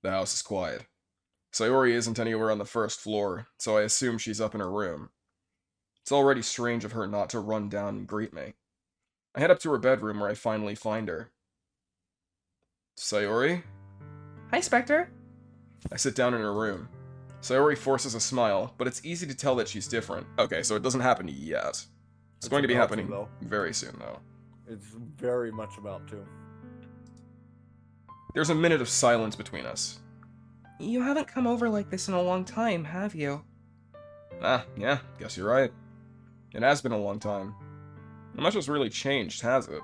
The house is quiet. Sayori isn't anywhere on the first floor, so I assume she's up in her room. It's already strange of her not to run down and greet me. I head up to her bedroom where I finally find her. Sayori? Hi, Spekter. I sit down in her room. Sayori forces a smile, but it's easy to tell that she's different. Okay, so it doesn't happen yet. It's going to be happening very soon, though. It's very much about to. There's a minute of silence between us. You haven't come over like this in a long time, have you? Ah, yeah, guess you're right. It has been a long time. Not much has really changed, has it?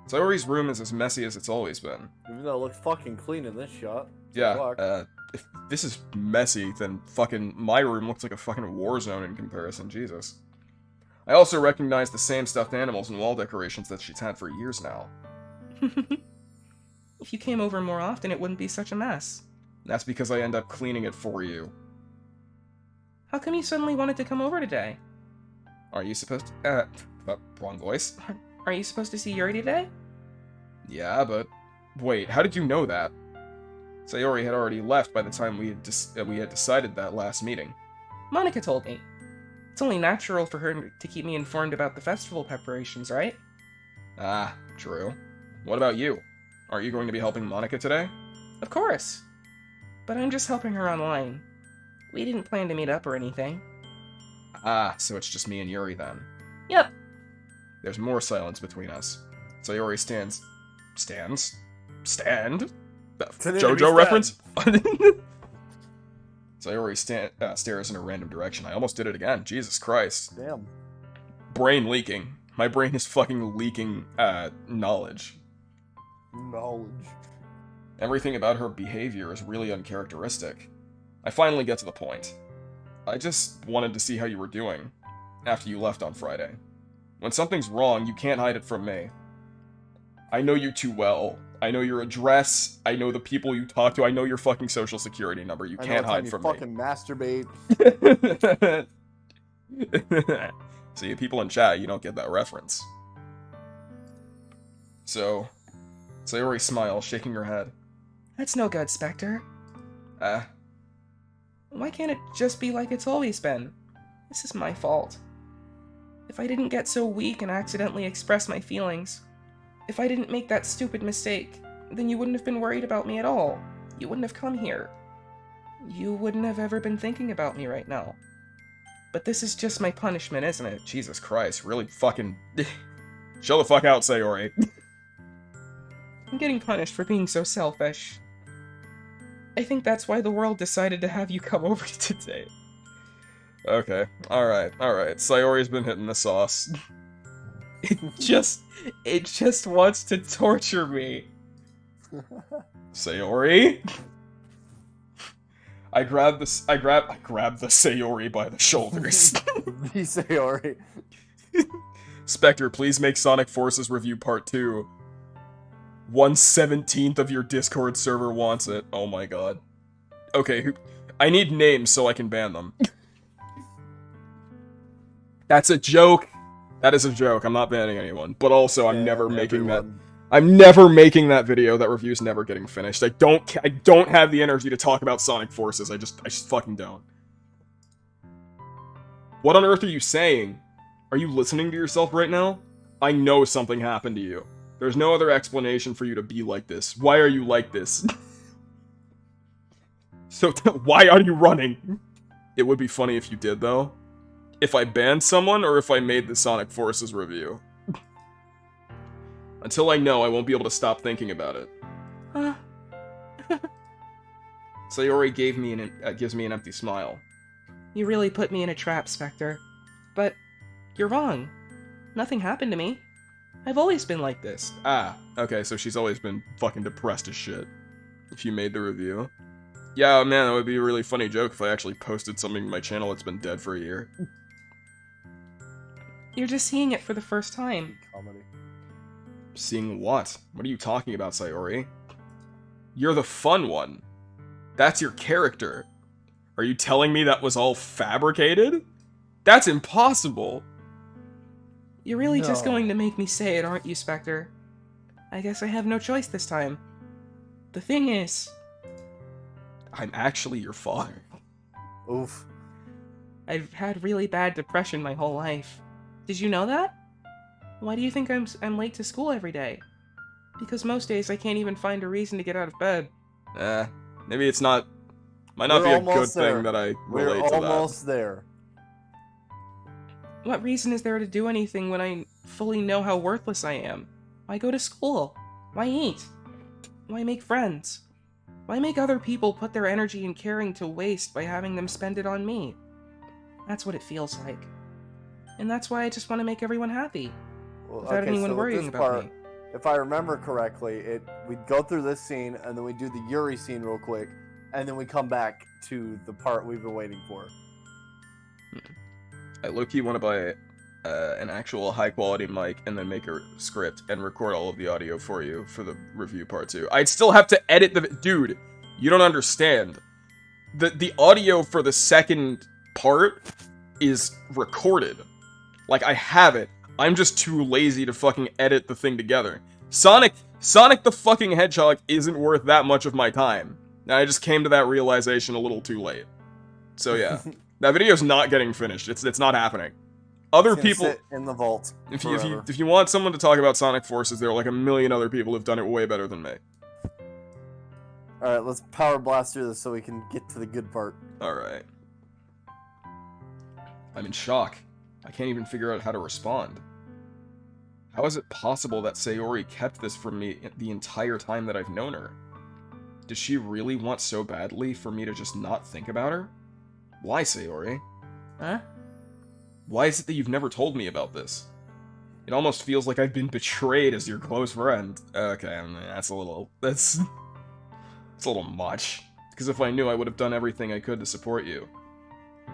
Sayori's room is as messy as it's always been. Even though it looks fucking clean in this shot. Yeah, if this is messy, then fucking my room looks like a fucking war zone in comparison, Jesus. I also recognize the same stuffed animals and wall decorations that she's had for years now. If you came over more often, it wouldn't be such a mess. That's because I end up cleaning it for you. How come you suddenly wanted to come over today? Are you supposed to... wrong voice. Are you supposed to see Yuri today? Yeah, but... Wait, how did you know that? Sayori had already left by the time we had decided that last meeting. Monica told me. It's only natural for her to keep me informed about the festival preparations, right? Ah, true. What about you? Aren't you going to be helping Monica today? Of course. But I'm just helping her online. We didn't plan to meet up or anything. Ah, so it's just me and Yuri then. Yep. There's more silence between us. Sayori Stand? JoJo reference? Sayori stares in a random direction. I almost did it again. Jesus Christ. Damn. Brain leaking. My brain is fucking leaking, knowledge. Knowledge. Everything about her behavior is really uncharacteristic. I finally get to the point. I just wanted to see how you were doing, after you left on Friday. When something's wrong, you can't hide it from me. I know you too well. I know your address, I know the people you talk to, I know your fucking social security number. You can't hide from me. Fucking masturbate. See, people in chat, you don't get that reference. So, Sayori smiles, shaking her head. That's no good, Spekter. Why can't it just be like it's always been? This is my fault. If I didn't get so weak and accidentally express my feelings, if I didn't make that stupid mistake, then you wouldn't have been worried about me at all. You wouldn't have come here. You wouldn't have ever been thinking about me right now. But this is just my punishment, isn't it? Jesus Christ, really fucking... Chill the fuck out, Sayori. I'm getting punished for being so selfish. I think that's why the world decided to have you come over today. Okay, alright. Sayori's been hitting the sauce. It just wants to torture me. Sayori? I grab the Sayori by the shoulders. The Sayori. Spekter, please make Sonic Forces Review Part 2. 1/17 of your Discord server wants it. Oh my god. Okay, I need names so I can ban them. That's a joke. That is a joke. I'm not banning anyone. But also, I'm never making that. I'm never making that video. That review's never getting finished. I don't have the energy to talk about Sonic Forces. I just fucking don't. What on earth are you saying? Are you listening to yourself right now? I know something happened to you. There's no other explanation for you to be like this. Why are you like this? So, why are you running? It would be funny if you did, though. If I banned someone, or if I made the Sonic Forces review. Until I know, I won't be able to stop thinking about it. Sayori gives me an empty smile. You really put me in a trap, Spekter. But you're wrong. Nothing happened to me. I've always been like this. Ah, okay, so she's always been fucking depressed as shit. If you made the review. Yeah, man, that would be a really funny joke if I actually posted something to my channel that's been dead for a year. You're just seeing it for the first time. Comedy. Seeing what? What are you talking about, Sayori? You're the fun one. That's your character. Are you telling me that was all fabricated? That's impossible. You're really just going to make me say it, aren't you, Spekter? I guess I have no choice this time. The thing is, I'm actually your father. Oof. I've had really bad depression my whole life. Did you know that? Why do you think I'm late to school every day? Because most days I can't even find a reason to get out of bed. Maybe it's not... Might not We're be a good almost there. thing that I We're relate to that. almost there. What reason is there to do anything when I fully know how worthless I am? Why go to school? Why eat? Why make friends? Why make other people put their energy and caring to waste by having them spend it on me? That's what it feels like. And that's why I just want to make everyone happy. Well, Without anyone so with worrying this about part, me. if I remember correctly, we'd go through this scene, and then we do the Yuri scene real quick, and then we come back to the part we've been waiting for. I low-key want to buy an actual high-quality mic and then make a script and record all of the audio for you for the review part 2. I'd still have to edit the... Dude, you don't understand. The audio for the second part is recorded. Like, I have it. I'm just too lazy to fucking edit the thing together. Sonic the fucking Hedgehog isn't worth that much of my time. And I just came to that realization a little too late. So yeah. That video's not getting finished. It's not happening. Other It's gonna people, sit in the vault. if forever. you want someone to talk about Sonic Forces, there are like a million other people who've done it way better than me. All right, let's power blast through this so we can get to the good part. All right. I'm in shock. I can't even figure out how to respond. How is it possible that Sayori kept this from me the entire time that I've known her? Does she really want so badly for me to just not think about her? Why, Sayori? Huh? Why is it that you've never told me about this? It almost feels like I've been betrayed as your close friend. Okay, I mean, that's a little much. Because if I knew, I would have done everything I could to support you.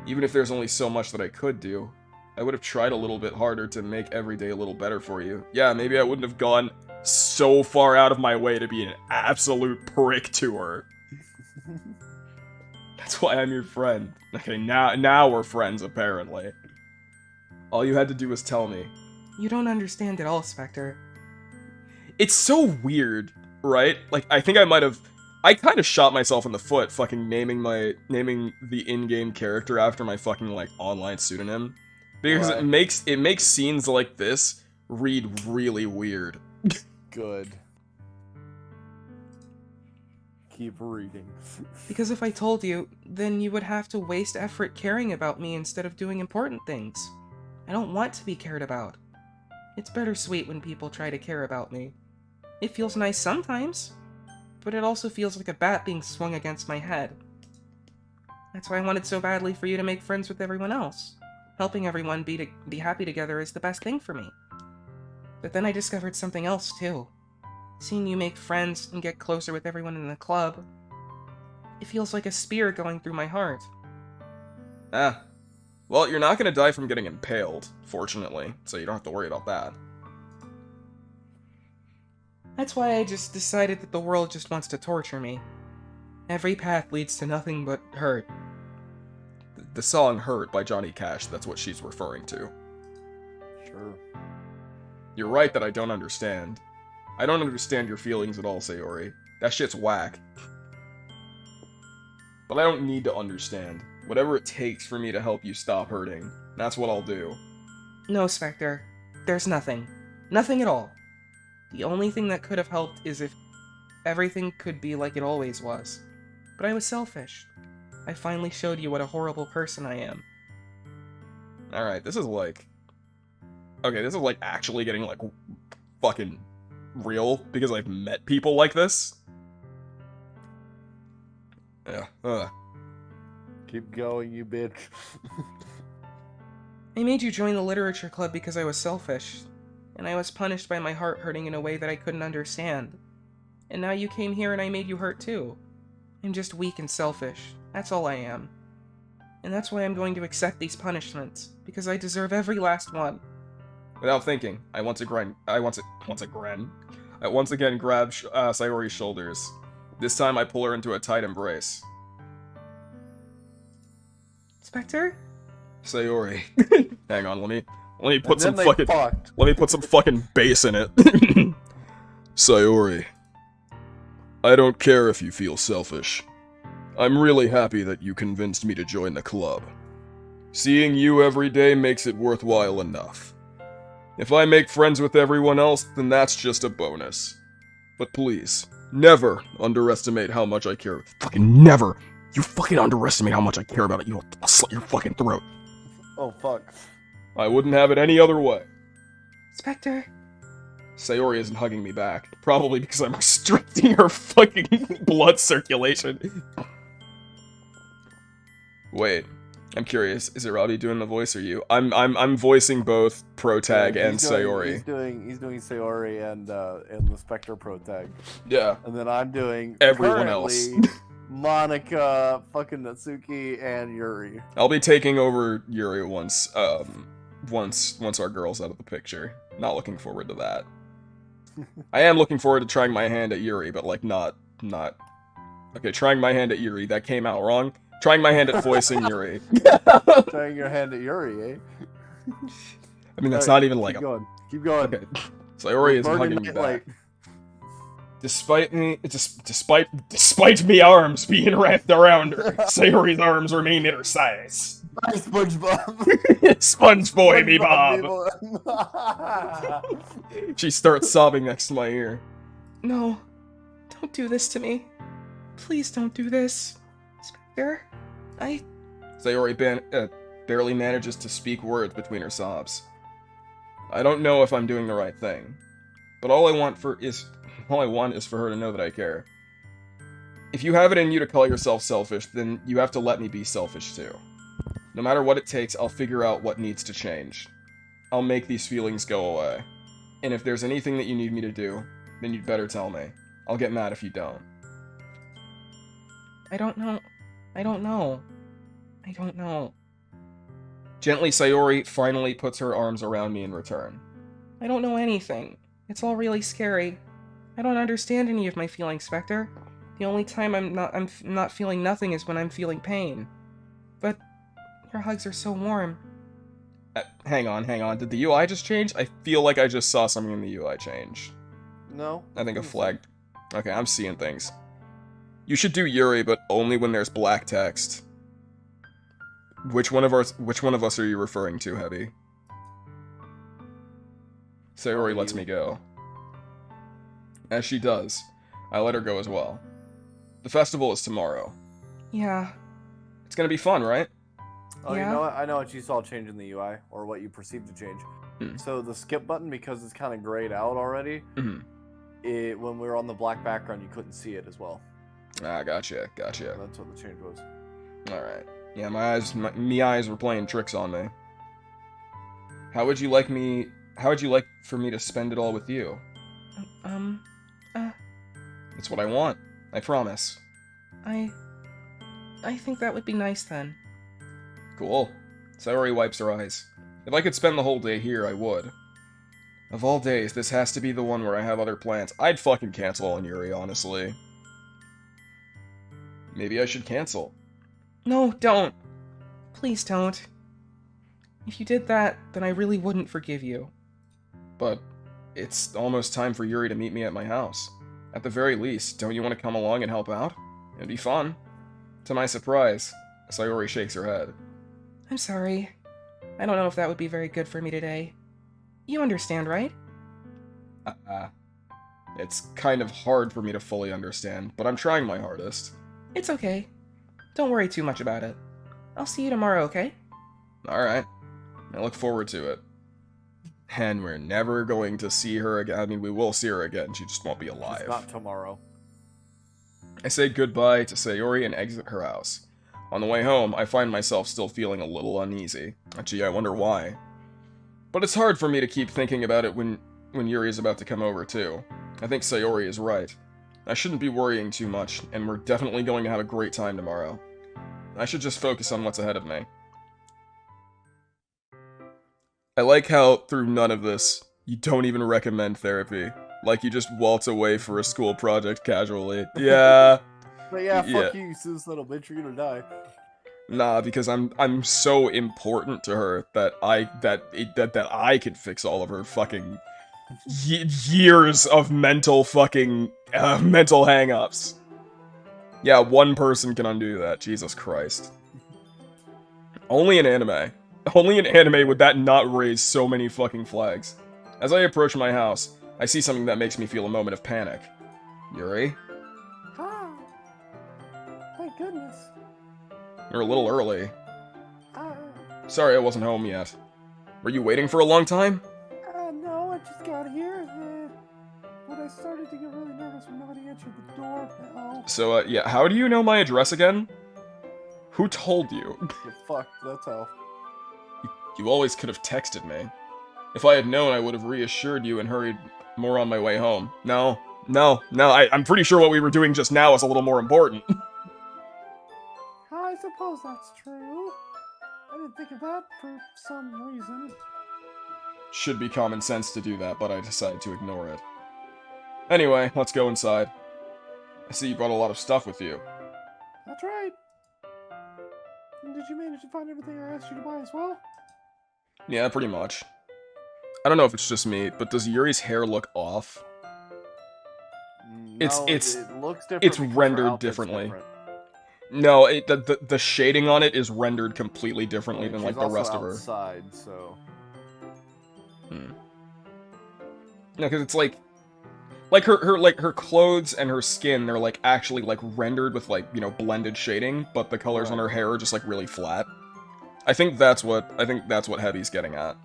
Even if there's only so much that I could do, I would have tried a little bit harder to make every day a little better for you. Yeah, maybe I wouldn't have gone so far out of my way to be an absolute prick to her. That's why I'm your friend. Okay, now we're friends, apparently. All you had to do was tell me. You don't understand at all, Spekter. It's so weird, right? Like, I think I kind of shot myself in the foot fucking naming the in-game character after my fucking, like, online pseudonym. Because Right. it makes scenes like this read really weird. Good. Keep reading. Because if I told you, then you would have to waste effort caring about me instead of doing important things. I don't want to be cared about. It's bittersweet when people try to care about me. It feels nice sometimes, but it also feels like a bat being swung against my head. That's why I wanted so badly for you to make friends with everyone else. Helping everyone be happy together is the best thing for me. But then I discovered something else too. Seeing you make friends and get closer with everyone in the club, it feels like a spear going through my heart. Ah. Well, you're not gonna die from getting impaled, fortunately, so you don't have to worry about that. That's why I just decided that the world just wants to torture me. Every path leads to nothing but hurt. The song Hurt by Johnny Cash, that's what she's referring to. Sure. You're right that I don't understand. I don't understand your feelings at all, Sayori. That shit's whack. But I don't need to understand. Whatever it takes for me to help you stop hurting, that's what I'll do. No, Spekter. There's nothing. Nothing at all. The only thing that could have helped is if everything could be like it always was. But I was selfish. I finally showed you what a horrible person I am. Alright, this is like... Okay, this is like actually getting like fucking real, because I've met people like this. Yeah, Keep going, you bitch. I made you join the literature club because I was selfish, and I was punished by my heart hurting in a way that I couldn't understand. And now you came here and I made you hurt too. I'm just weak and selfish. That's all I am. And that's why I'm going to accept these punishments, because I deserve every last one. Without thinking, I once again grab Sayori's shoulders. This time I pull her into a tight embrace. Spekter? Sayori. Hang on, let me put And some then they fucking fucked. let me put some fucking bass in it. Sayori. I don't care if you feel selfish. I'm really happy that you convinced me to join the club. Seeing you every day makes it worthwhile enough. If I make friends with everyone else, then that's just a bonus. But please, never underestimate how much I care. Fucking never! You fucking underestimate how much I care about it. I'll slit your fucking throat. Oh, fuck. I wouldn't have it any other way. Spekter, Sayori isn't hugging me back. Probably because I'm restricting her fucking blood circulation. Wait, I'm curious. Is it Robbie doing the voice or you? I'm voicing both Protag and Sayori. He's doing Sayori and the Spekter Protag. Yeah. And then I'm doing Everyone currently else. Monica, fucking Natsuki, and Yuri. I'll be taking over Yuri once our girl's out of the picture. Not looking forward to that. I am looking forward to trying my hand at Yuri, but like not. Okay, trying my hand at Yuri. That came out wrong. Trying my hand at voicing Yuri. Trying your hand at Yuri, eh? I mean, that's not even like keep going. Keep going. Okay. Sayori is hugging me back. Despite me arms being wrapped around her, Sayori's arms remain at her size. Nice, SpongeBob. Sponge boy me Bob. SpongeBob. She starts sobbing next to my ear. no. Don't do this to me. Please don't do this. Spekter, Sayori barely manages to speak words between her sobs. I don't know if I'm doing the right thing, but all I want is for her to know that I care. If you have it in you to call yourself selfish, then you have to let me be selfish too. No matter what it takes, I'll figure out what needs to change. I'll make these feelings go away. And if there's anything that you need me to do, then you'd better tell me. I'll get mad if you don't. I don't know. Gently, Sayori finally puts her arms around me in return. I don't know anything. It's all really scary. I don't understand any of my feelings, Spekter. The only time I'm not feeling nothing is when I'm feeling pain. But your hugs are so warm. Hang on. Did the UI just change? I feel like I just saw something in the UI change. No. I think a flag. Okay, I'm seeing things. You should do Yuri, but only when there's black text. Which one of us are you referring to, Heavy? Sayori lets me go. As she does, I let her go as well. The festival is tomorrow. Yeah. It's gonna be fun, right? Oh, Yeah. you know what? I know what you saw change in the UI, or what you perceived to change. So the skip button, because it's kind of grayed out already, when we were on the black background, you couldn't see it as well. Ah, gotcha. That's what the change was. Alright. Yeah, my eyes were playing tricks on me. How would you like for me to spend it all with you? It's what I want. I promise. I think that would be nice then. Cool. Sayori wipes her eyes. If I could spend the whole day here, I would. Of all days, this has to be the one where I have other plans. I'd fucking cancel on Yuri, honestly. Maybe I should cancel. No, don't. Please don't. If you did that, then I really wouldn't forgive you. But it's almost time for Yuri to meet me at my house. At the very least, don't you want to come along and help out? It'd be fun. To my surprise, Sayori shakes her head. I'm sorry. I don't know if that would be very good for me today. You understand, right? It's kind of hard for me to fully understand, but I'm trying my hardest. It's okay. Don't worry too much about it. I'll see you tomorrow, okay? Alright. I look forward to it. And we're never going to see her again. I mean, we will see her again, she just won't be alive. It's not tomorrow. I say goodbye to Sayori and exit her house. On the way home, I find myself still feeling a little uneasy. Gee, I wonder why. But it's hard for me to keep thinking about it when Yuri's about to come over, too. I think Sayori is right. I shouldn't be worrying too much, and we're definitely going to have a great time tomorrow. I should just focus on what's ahead of me. I like how, through none of this, you don't even recommend therapy. Like you just waltz away for a school project casually. Yeah. But yeah, fuck you sis little bitch, you're gonna die. Nah, because I'm so important to her that I can fix all of her fucking years of mental fucking mental hang-ups. Yeah, one person can undo that. Jesus Christ. Only in anime. Only in anime would that not raise so many fucking flags. As I approach my house, I see something that makes me feel a moment of panic. Yuri? Ah, thank goodness. You're a little early. Uh, Sorry I wasn't home yet. Were you waiting for a long time? no, I just got here. But I started to get really nervous when nobody answered the doorbell. So, yeah, how do you know my address again? Who told you? Fuck, that's how. You always could have texted me. If I had known, I would have reassured you and hurried more on my way home. No, I'm pretty sure what we were doing just now is a little more important. I suppose that's true. I didn't think of that for some reason. Should be common sense to do that, but I decided to ignore it. Anyway, let's go inside. I see you brought a lot of stuff with you. That's right. And did you manage to find everything I asked you to buy as well? Yeah, pretty much. I don't know if it's just me, but does Yuri's hair look off? No, It's it looks different. it's because her rendered outfit's differently. different. No, the shading on it is rendered completely differently And than she's like the also rest of her. outside, so No, because it's like her clothes and her skin, they're like actually like rendered with like, you know, blended shading, but the colors on her hair are just like really flat. I think that's what Heavy's getting at.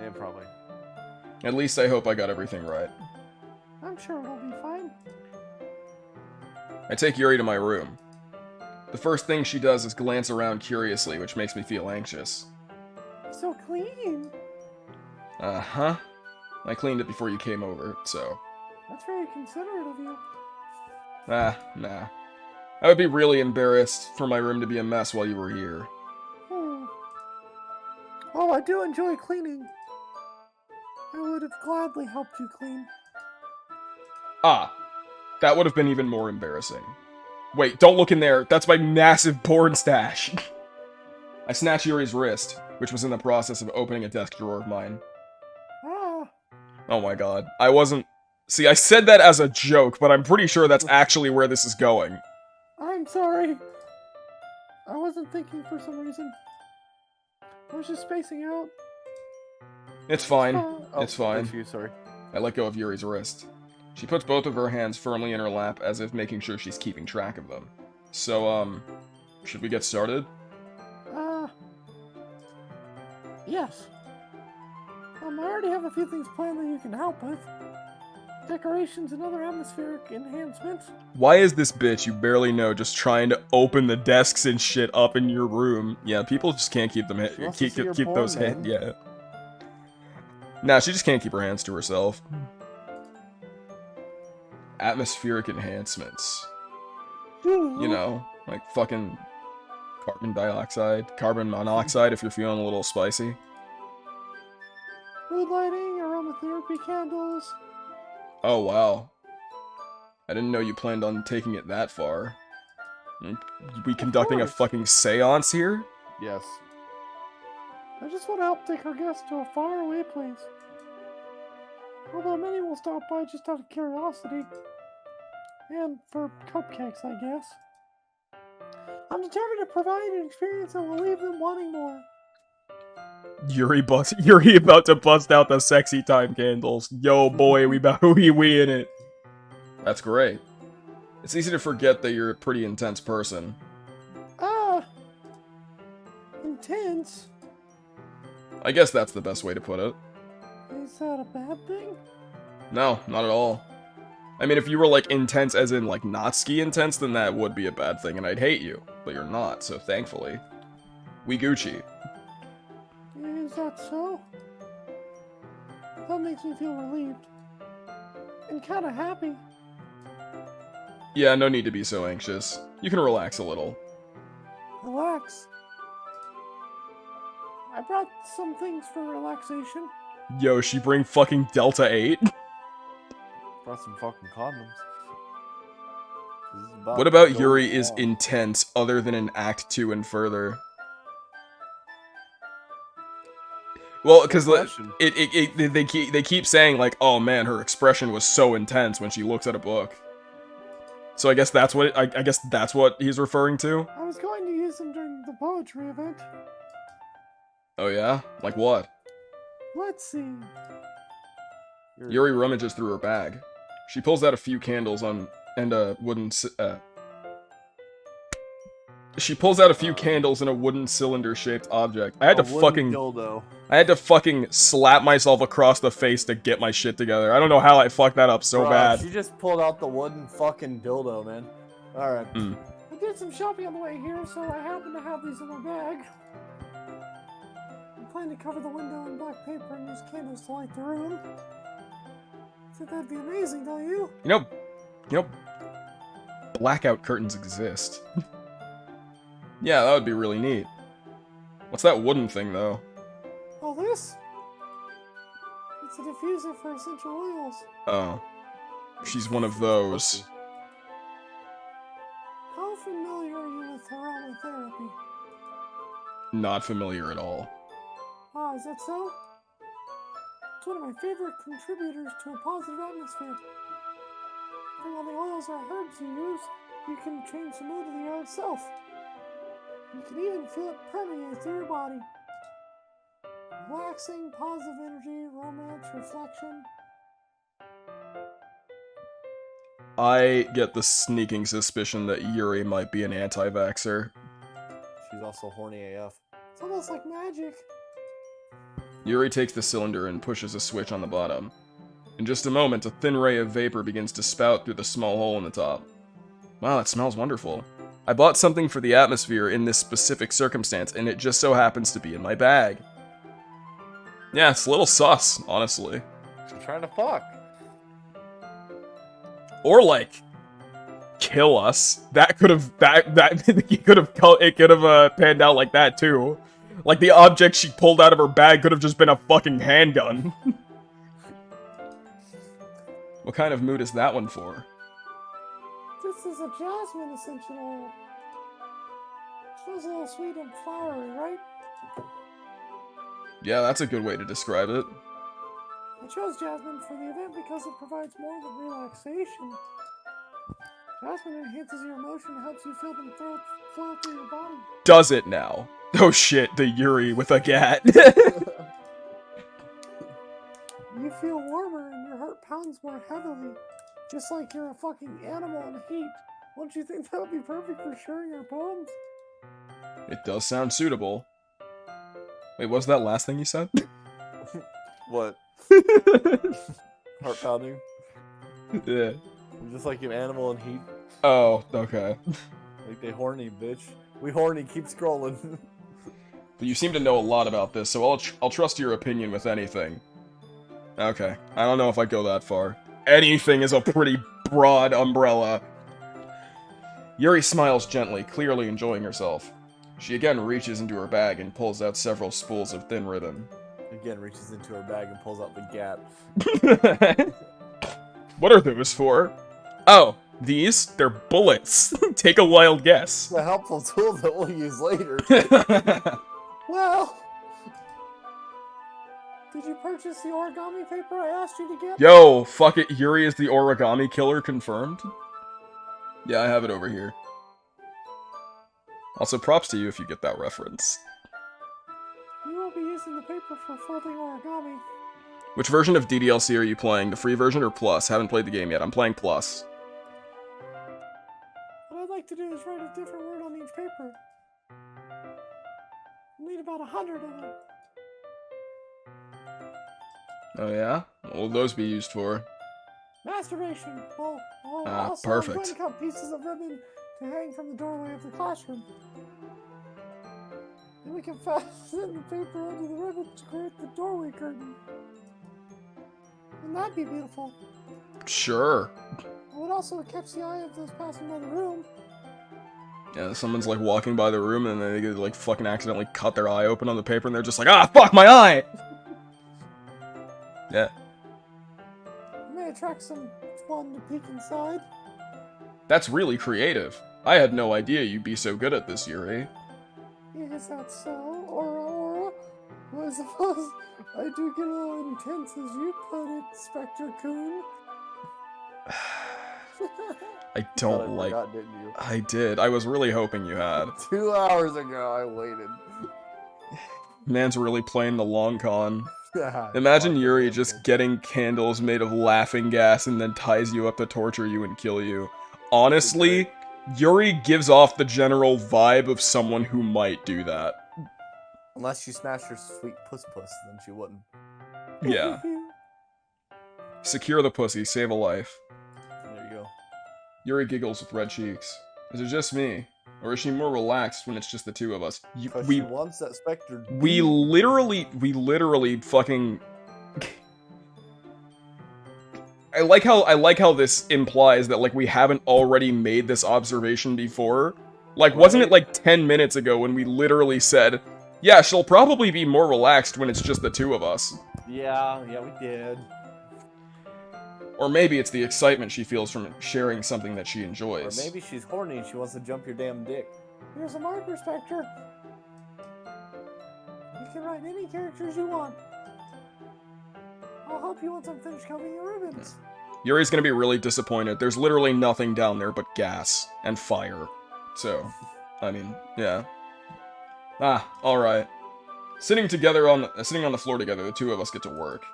yeah, probably. At least I hope I got everything right. I'm sure it'll be fine. I take Yuri to my room. The first thing she does is glance around curiously, which makes me feel anxious. So clean. Uh-huh. I cleaned it before you came over, so... That's very considerate of you. Nah. I would be really embarrassed for my room to be a mess while you were here. Oh, I do enjoy cleaning. I would have gladly helped you clean. Ah. That would have been even more embarrassing. Wait, don't look in there. That's my massive porn stash. I snatch Yuri's wrist, which was in the process of opening a desk drawer of mine. Ah, Oh my god. I wasn't... See, I said that as a joke, but I'm pretty sure that's actually where this is going. I'm sorry. I wasn't thinking for some reason. I was just spacing out. It's fine. Oh, It's fine. That's you, sorry. I let go of Yuri's wrist. She puts both of her hands firmly in her lap, as if making sure she's keeping track of them. So, should we get started? Yes. I already have a few things planned that you can help with. Decorations and other atmospheric enhancements. Why is this bitch you barely know just trying to open the desks and shit up in your room? Yeah, people just can't keep them She wants to see your keep porn, those hands. Yeah. Nah, she just can't keep her hands to herself. Atmospheric enhancements. You know, like fucking carbon dioxide, carbon monoxide if you're feeling a little spicy. Mood lighting, aromatherapy candles. Oh, wow. I didn't know you planned on taking it that far. We conducting a course. fucking seance here? Yes. I just want to help take our guests to a faraway place. Although many will stop by just out of curiosity. And for cupcakes, I guess. I'm determined to provide an experience that will leave them wanting more. Yuri about to bust out the sexy time candles. Yo, boy, we in it. That's great. It's easy to forget that you're a pretty intense person. Intense? I guess that's the best way to put it. Is that a bad thing? No, not at all. I mean, if you were, like, intense as in, like, not ski intense, then that would be a bad thing, and I'd hate you. But you're not, so thankfully. We Gucci. Is that so? That makes me feel relieved. And kinda happy. Yeah, no need to be so anxious. You can relax a little. Relax. I brought some things for relaxation. Yo, she bring fucking Delta 8? Brought some fucking condoms. What about Yuri is intense other than in Act 2 and further? Well, because they keep saying like, oh man, her expression was so intense when she looks at a book. So I guess that's what I guess that's what he's referring to. I was going to use them during the poetry event. Oh yeah? Like what? Let's see. Yuri rummages through her bag. She pulls out a few candles and a wooden She pulls out a few candles in a wooden cylinder-shaped object. I had to fucking slap myself across the face to get my shit together. I don't know how I fucked that up so bad. She just pulled out the wooden fucking dildo, man. Alright. Mm. I did some shopping on the way here, so I happen to have these in my bag. I'm planning to cover the window in black paper and use candles to light the room. I think that'd be amazing, don't you? You know, blackout curtains exist. Yeah, that would be really neat. What's that wooden thing, though? Oh, this? It's a diffuser for essential oils. Oh. She's one of those. How familiar are you with aromatherapy? Not familiar at all. Ah, is that so? It's one of my favorite contributors to a positive atmosphere. Depending on the oils or herbs you use, you can change the mood of the air itself. You can even feel it permeate through your body. Relaxing, positive energy, romance, reflection. I get the sneaking suspicion that Yuri might be an anti-vaxxer. She's also horny AF. It's almost like magic. Yuri takes the cylinder and pushes a switch on the bottom. In just a moment, a thin ray of vapor begins to spout through the small hole in the top. Wow, that smells wonderful. I bought something for the atmosphere in this specific circumstance, and it just so happens to be in my bag. Yeah, it's a little sus, honestly. She's trying to fuck. Or like, kill us. That could have it could have panned out like that too. Like the object she pulled out of her bag could have just been a fucking handgun. What kind of mood is that one for? This is a jasmine essential oil. It smells a little sweet and flowery, right? Yeah, that's a good way to describe it. I chose jasmine for the event because it provides more than relaxation. Jasmine enhances your emotion and helps you feel them flow through your body. Does it now? Oh shit, the Yuri with a gat. You feel warmer and your heart pounds more heavily. Just like you're a fucking animal in heat. Don't you think that would be perfect for sharing your poems? It does sound suitable. Wait, what was that last thing you said? What? Heart pounding? Yeah. Just like an animal in heat. Oh, okay. Like they horny, bitch. We horny, keep scrolling. But you seem to know a lot about this, so I'll trust your opinion with anything. Okay, I don't know if I'd go that far. Anything is a pretty broad umbrella. Yuri smiles gently, clearly enjoying herself. She again reaches into her bag and pulls out several spools of thin ribbon. Again, reaches into her bag and pulls out the gap. What are those for? Oh, these? They're bullets. Take a wild guess. It's a helpful tool that we'll use later. Well, did you purchase the origami paper I asked you to get? Yo, fuck it, Yuri is the origami killer confirmed? Yeah, I have it over here. Also, props to you if you get that reference. You won't be using the paper for folding origami. Which version of DDLC are you playing? The free version or Plus? Haven't played the game yet. I'm playing Plus. What I'd like to do is write a different word on each paper. We'll need about 100 of them. Oh yeah? What will those be used for? Masturbation. Well, also perfect. I'm going to cut pieces of ribbon to hang from the doorway of the classroom. Then we can fasten the paper under the ribbon to create the doorway curtain. Wouldn't that be beautiful? Sure. It would also catch the eye of those passing by the room. Yeah, someone's like walking by the room and then they like fucking accidentally cut their eye open on the paper and they're just like, ah, fuck my eye! Yeah. It may attract some fun to peek inside. That's really creative. I had no idea you'd be so good at this, Yuri. Is that so? Aura? Well, I suppose I do get a little intense as you put it, Spekter-kun. I don't like... Forgot, didn't you? I did. I was really hoping you had. 2 hours ago, I waited. Man's really playing the long con. Imagine Yuri just getting candles made of laughing gas and then ties you up to torture you and kill you. Honestly, Yuri gives off the general vibe of someone who might do that. Unless you smashed her sweet puss, then she wouldn't. Yeah. Secure the pussy, save a life. There you go. Yuri giggles with red cheeks. Is it just me? Or is she more relaxed when it's just the two of us? She wants that Spekter. We literally fucking... I like how this implies that, like, we haven't already made this observation before. Like, wasn't it like 10 minutes ago when we literally said, yeah, she'll probably be more relaxed when it's just the two of us. Yeah, we did. Or maybe it's the excitement she feels from sharing something that she enjoys. Or maybe she's horny and she wants to jump your damn dick. Here's a marker, Spekter. You can write any characters you want. I'll help you once I'm finished cutting your ribbons. Yuri's gonna be really disappointed. There's literally nothing down there but gas and fire. So, I mean, yeah. Ah, alright. Sitting on the floor together, the two of us get to work.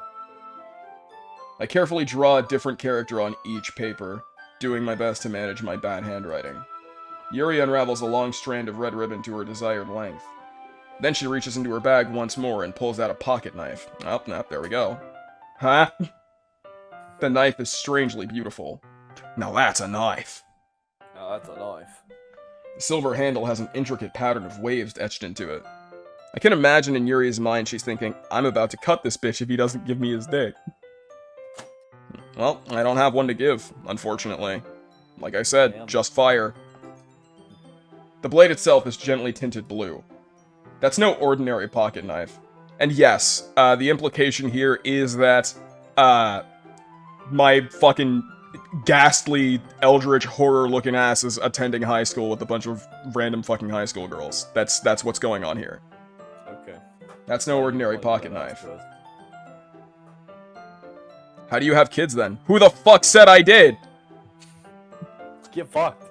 I carefully draw a different character on each paper, doing my best to manage my bad handwriting. Yuri unravels a long strand of red ribbon to her desired length. Then she reaches into her bag once more and pulls out a pocket knife. Oh, there we go. Huh? The knife is strangely beautiful. Now that's a knife. Oh, that's a knife. The silver handle has an intricate pattern of waves etched into it. I can imagine in Yuri's mind she's thinking, I'm about to cut this bitch if he doesn't give me his dick. Well, I don't have one to give, unfortunately. Like I said, Damn. Just fire. The blade itself is gently tinted blue. That's no ordinary pocket knife. And yes, the implication here is that, my fucking ghastly, eldritch, horror-looking ass is attending high school with a bunch of random fucking high school girls. That's what's going on here. Okay. That's no ordinary pocket knife. How do you have kids, then? Who the fuck said I did? Get fucked.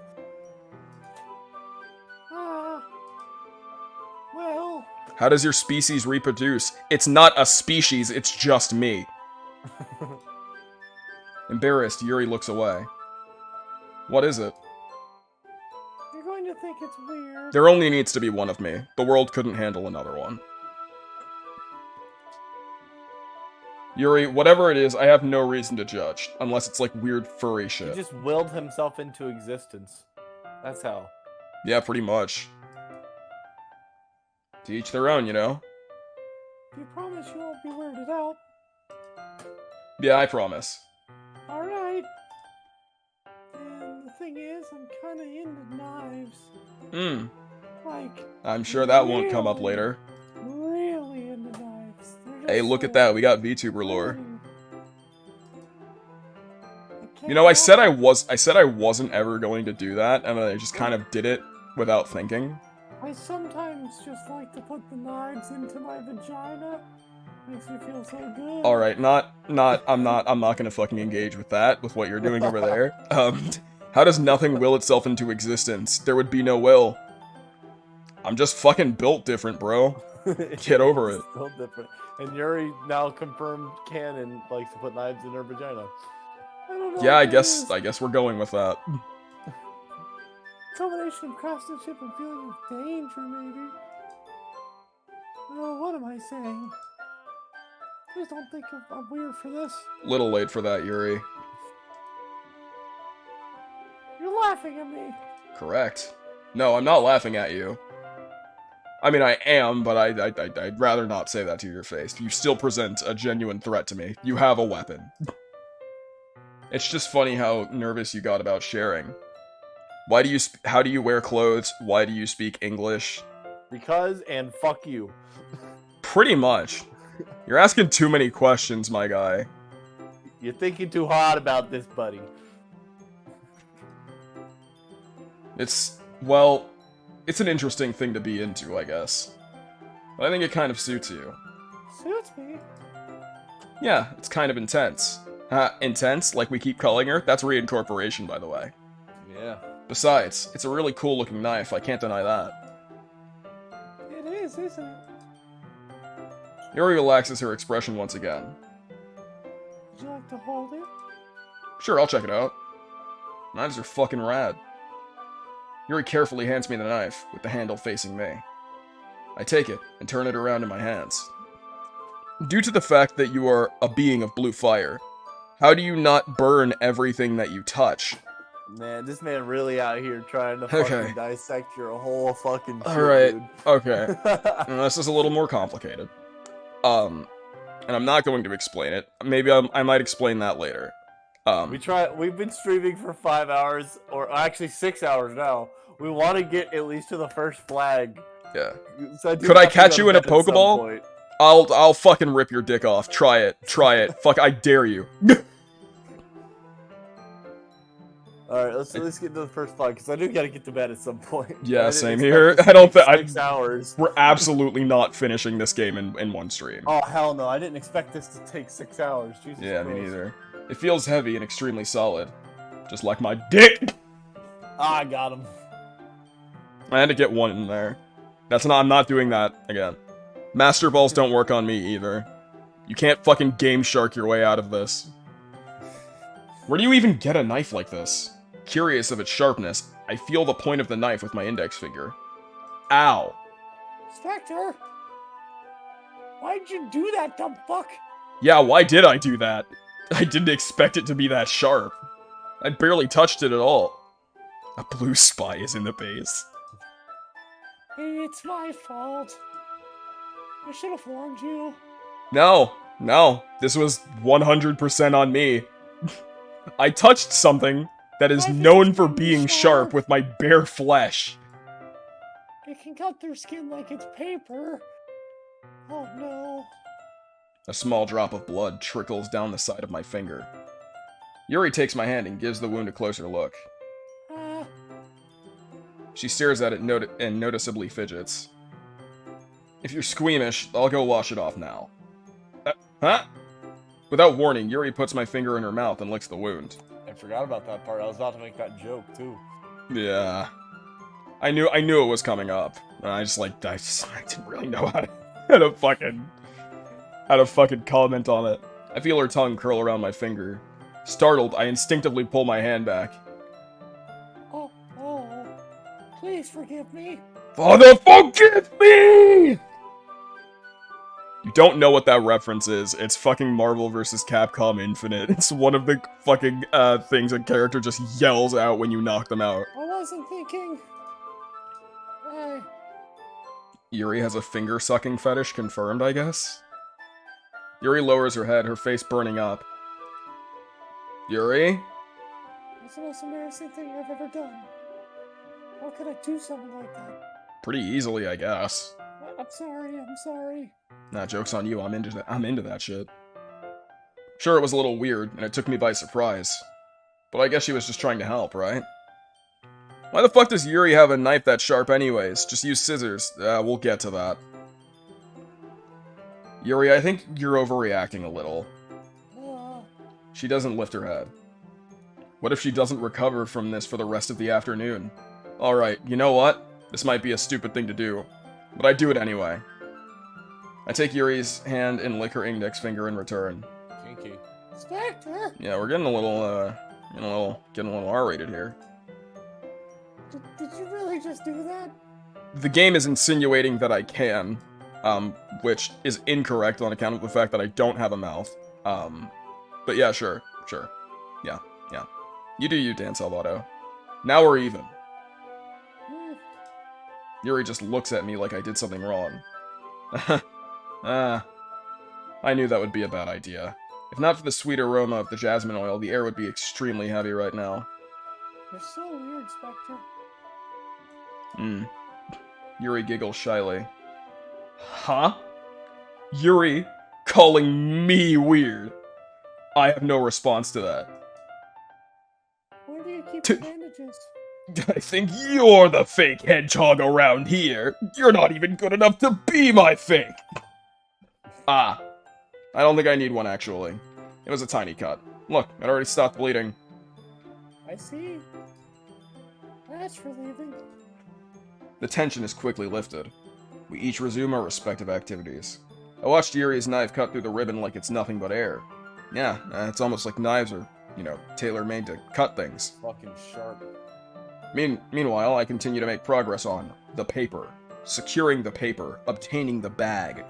Well... How does your species reproduce? It's not a species, it's just me. Embarrassed, Yuri looks away. What is it? You're going to think it's weird. There only needs to be one of me. The world couldn't handle another one. Yuri, whatever it is, I have no reason to judge. Unless it's like weird furry shit. He just willed himself into existence. That's how. Yeah, pretty much. To each their own, you know? You promise you won't be weirded out. Yeah, I promise. Alright. And the thing is, I'm kinda into knives. Like... I'm sure that won't come up later. Really into knives. Hey, look at that, we got VTuber lore. You know, I said I wasn't ever going to do that, and I just kind of did it without thinking. I sometimes just like to put the knives into my vagina. Makes me feel so good. Alright, I'm not gonna fucking engage with that, with what you're doing over there. How does nothing will itself into existence? There would be no will. I'm just fucking built different, bro. Get over it. Still different. And Yuri now confirmed canon likes to put knives in her vagina. I don't know. Yeah, I guess we're going with that. Combination of craftsmanship and feeling of danger, maybe. Oh, what am I saying? Please don't think I'm weird for this. Little late for that, Yuri. You're laughing at me. Correct. No, I'm not laughing at you. I mean, I am, but I'd rather not say that to your face. You still present a genuine threat to me. You have a weapon. It's just funny how nervous you got about sharing. How do you wear clothes? Why do you speak English? Because, and fuck you. Pretty much. You're asking too many questions, my guy. You're thinking too hard about this, buddy. It's an interesting thing to be into, I guess. But I think it kind of suits you. Suits me. Yeah, it's kind of intense. Intense, like we keep calling her? That's reincorporation, by the way. Yeah. Besides, it's a really cool-looking knife, I can't deny that. It is, isn't it? Yuri relaxes her expression once again. Would you like to hold it? Sure, I'll check it out. Knives are fucking rad. Yuri carefully hands me the knife, with the handle facing me. I take it, and turn it around in my hands. Due to the fact that you are a being of blue fire, how do you not burn everything that you touch? Man, this man really out here trying to Okay. fucking dissect your whole fucking shit, Alright, dude. okay. This is a little more complicated. And I'm not going to explain it. Maybe I might explain that later. We've been streaming for 5 hours, or actually 6 hours now. We want to get at least to the first flag. Yeah. So Could I have to catch go you in to a bed at some Pokeball? point. I'll fucking rip your dick off. Try it. Try it. Fuck, I dare you. Alright, let's get to the first flag, because I do gotta get to bed at some point. Yeah, I didn't same expect here. this to I don't take think 6 hours. We're absolutely not finishing this game in one stream. Oh, hell no. I didn't expect this to take 6 hours. Jesus Yeah, me Christ. neither. It feels heavy and extremely solid. Just like my dick! Ah, I got him. I had to get one in there. I'm not doing that again. Master Balls don't work on me either. You can't fucking Game Shark your way out of this. Where do you even get a knife like this? Curious of its sharpness, I feel the point of the knife with my index finger. Ow. Spekter! Why'd you do that, dumb fuck? Yeah, why did I do that? I didn't expect it to be that sharp. I barely touched it at all. A blue spy is in the base. Hey, it's my fault. I should have warned you. No, this was 100% on me. I touched something that is I think known it's for really being sharp sharp. with my bare flesh. It can cut through skin like it's paper. Oh no. A small drop of blood trickles down the side of my finger. Yuri takes my hand and gives the wound a closer look. She stares at it and noticeably fidgets. If you're squeamish, I'll go wash it off now. Huh? Without warning, Yuri puts my finger in her mouth and licks the wound. I forgot about that part. I was about to make that joke, too. Yeah. I knew it was coming up. And I didn't really know how to fucking comment on it. I feel her tongue curl around my finger. Startled, I instinctively pull my hand back. Oh. Please forgive me. Father, forgive me! You don't know what that reference is. It's fucking Marvel vs. Capcom Infinite. It's one of the fucking things a character just yells out when you knock them out. I wasn't thinking. Yuri has a finger-sucking fetish confirmed, I guess? Yuri lowers her head, her face burning up. Yuri? That's the most embarrassing thing I've ever done. How could I do something like that? Pretty easily, I guess. I'm sorry. Nah, joke's on you, I'm into that shit. Sure, it was a little weird, and it took me by surprise. But I guess she was just trying to help, right? Why the fuck does Yuri have a knife that sharp anyways? Just use scissors. We'll get to that. Yuri, I think you're overreacting a little. She doesn't lift her head. What if she doesn't recover from this for the rest of the afternoon? Alright, you know what? This might be a stupid thing to do, but I do it anyway. I take Yuri's hand and lick her index finger in return. Kinky. Spekter! Yeah, we're getting a little R-rated here. Did you really just do that? The game is insinuating that I can, which is incorrect on account of the fact that I don't have a mouth. But yeah, sure. Yeah. You do you, Dan Salvato. Now we're even. Yuri just looks at me like I did something wrong. I knew that would be a bad idea. If not for the sweet aroma of the jasmine oil, the air would be extremely heavy right now. You're so weird, Spekter. Yuri giggles shyly. Huh? Yuri calling me weird. I have no response to that. Where do you keep the bandages? I think you're the fake hedgehog around here. You're not even good enough to be my fake. I don't think I need one, actually. It was a tiny cut. Look, it already stopped bleeding. I see. That's relieving. The tension is quickly lifted. We each resume our respective activities. I watched Yuri's knife cut through the ribbon like it's nothing but air. Yeah, it's almost like knives are, tailor-made to cut things. Fucking sharp. Meanwhile, I continue to make progress on the paper. Securing the paper. Obtaining the bag.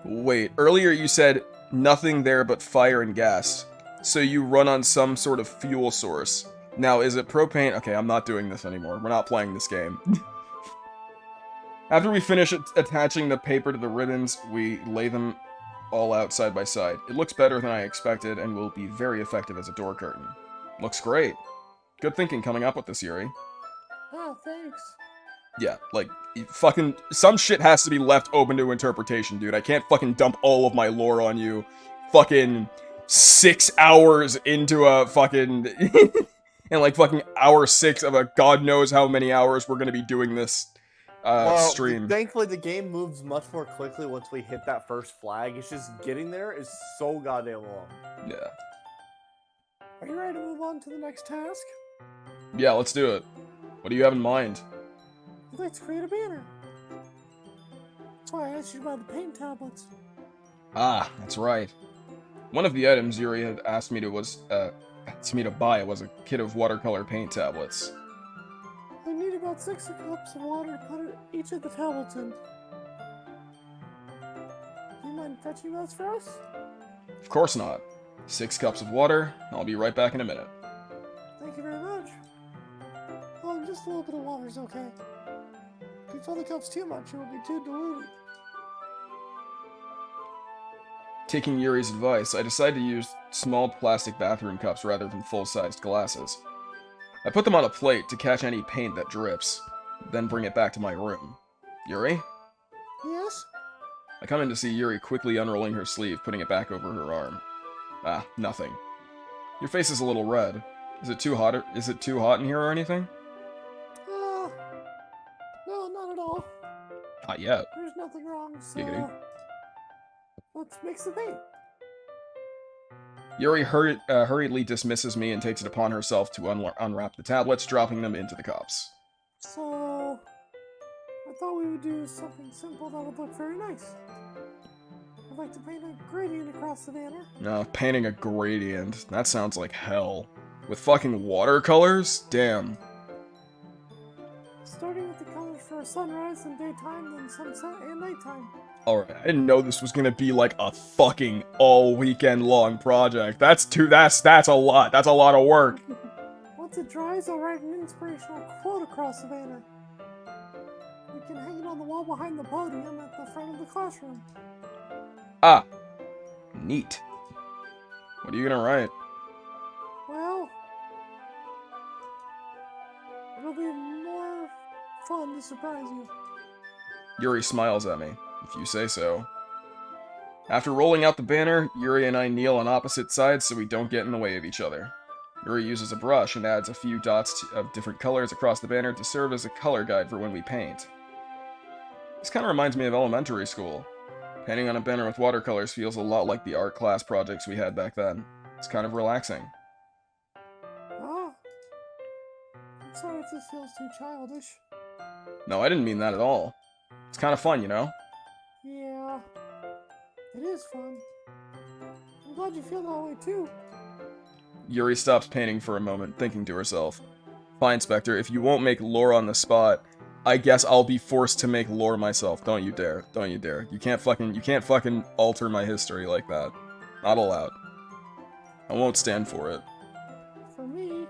Wait, earlier you said nothing there but fire and gas. So you run on some sort of fuel source. Now, is it propane? Okay, I'm not doing this anymore. We're not playing this game. After we finish attaching the paper to the ribbons, we lay them all out side by side. It looks better than I expected and will be very effective as a door curtain. Looks great. Good thinking coming up with this, Yuri. Oh, thanks. Yeah, like, fucking, some shit has to be left open to interpretation, dude. I can't fucking dump all of my lore on you. Fucking 6 hours into a fucking... and like fucking hour 6 of a god knows how many hours we're gonna be doing this stream. Thankfully, the game moves much more quickly once we hit that first flag. It's just getting there is so goddamn long. Yeah. Are you ready to move on to the next task? Yeah, let's do it. What do you have in mind? I'd like to create a banner. That's why I asked you to buy the paint tablets. Ah, that's right. One of the items Yuri had asked me to buy was a kit of watercolor paint tablets. I need about 6 cups of water to put each of the tablets in. Do you mind fetching those for us? Of course not. 6 cups of water. I'll be right back in a minute. Thank you very much. Oh, just a little bit of water is okay. If you fill the cups too much, it will be too diluted. Taking Yuri's advice, I decided to use small plastic bathroom cups rather than full-sized glasses. I put them on a plate to catch any paint that drips, then bring it back to my room. Yuri? Yes? I come in to see Yuri quickly unrolling her sleeve, putting it back over her arm. Ah, nothing. Your face is a little red. Is it too hot in here or anything? No, not at all. Not yet. There's nothing wrong, so... Giggity. Let's mix the paint. Yuri hurriedly dismisses me and takes it upon herself to unwrap the tablets, dropping them into the cups. So... I thought we would do something simple that would look very nice. I'd like to paint a gradient across the banner. No, painting a gradient. That sounds like hell. With fucking watercolors? Damn. Starting with the colors for sunrise and daytime, then sunset and nighttime. Alright, I didn't know this was gonna be like a fucking all weekend long project. That's a lot. That's a lot of work. Once it dries, I'll write an inspirational quote across the banner. We can hang it on the wall behind the podium at the front of the classroom. Ah. Neat. What are you gonna write? Well, it'll be more fun to surprise you. Yuri smiles at me, if you say so. After rolling out the banner, Yuri and I kneel on opposite sides so we don't get in the way of each other. Yuri uses a brush and adds a few dots of different colors across the banner to serve as a color guide for when we paint. This kind of reminds me of elementary school. Painting on a banner with watercolors feels a lot like the art class projects we had back then. It's kind of relaxing. Ah. I'm sorry if this feels too childish. No, I didn't mean that at all. It's kind of fun, you know? Yeah. It is fun. I'm glad you feel that way too. Yuri stops painting for a moment, thinking to herself. Fine, Spekter, if you won't make lore on the spot, I guess I'll be forced to make lore myself. Don't you dare. Don't you dare. You can't fucking alter my history like that. Not allowed. I won't stand for it. For me.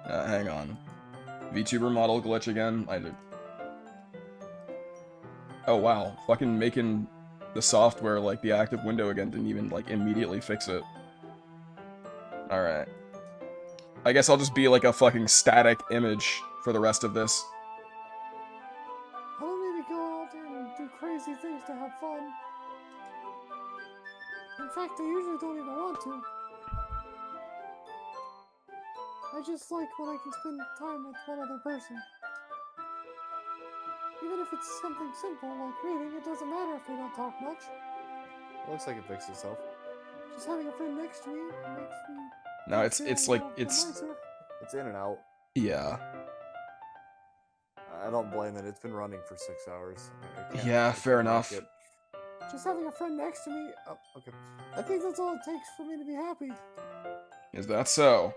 Hang on. VTuber model glitch again? I did. Oh wow. Fucking making the software, like, the active window again didn't even, like, immediately fix it. Alright. I guess I'll just be, like, a fucking static image for the rest of this. I don't need to go out and do crazy things to have fun. In fact, I usually don't even want to. I just like when I can spend time with one other person. Even if it's something simple like reading, it doesn't matter if we don't talk much. Looks like it fixed itself. Just having a friend next to me makes me... No, it's like, feel it's, nicer. It's in and out. yeah. I don't blame it. It's been running for 6 hours. Yeah, fair enough. Just having a friend next to me... Oh, okay. I think that's all it takes for me to be happy. Is that so?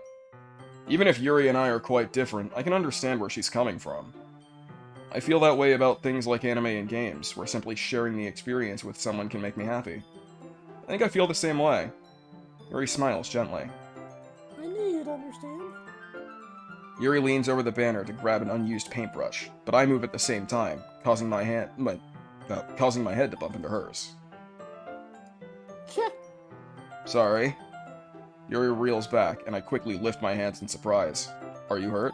Even if Yuri and I are quite different, I can understand where she's coming from. I feel that way about things like anime and games, where simply sharing the experience with someone can make me happy. I think I feel the same way. Yuri smiles gently. I knew you'd understand. Yuri leans over the banner to grab an unused paintbrush, but I move at the same time, causing my head to bump into hers. Yeah. Sorry. Yuri reels back, and I quickly lift my hands in surprise. Are you hurt?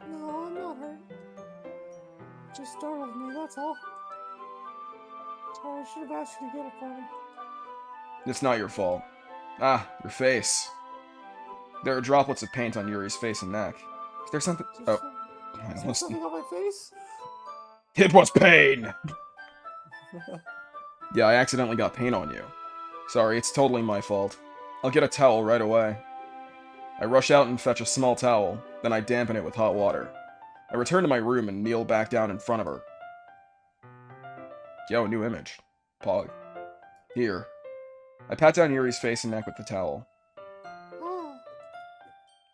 No, I'm not hurt. Just startled me, that's all. Sorry, I should have asked you to get it for me. It's not your fault. Ah, your face. There are droplets of paint on Yuri's face and neck. Is there something? Just, Oh, I is there almost... something on my face? It was pain! Yeah, I accidentally got paint on you. Sorry, it's totally my fault. I'll get a towel right away. I rush out and fetch a small towel, then I dampen it with hot water. I return to my room and kneel back down in front of her. Yo, new image. Pog. Here. I pat down Yuri's face and neck with the towel. Oh,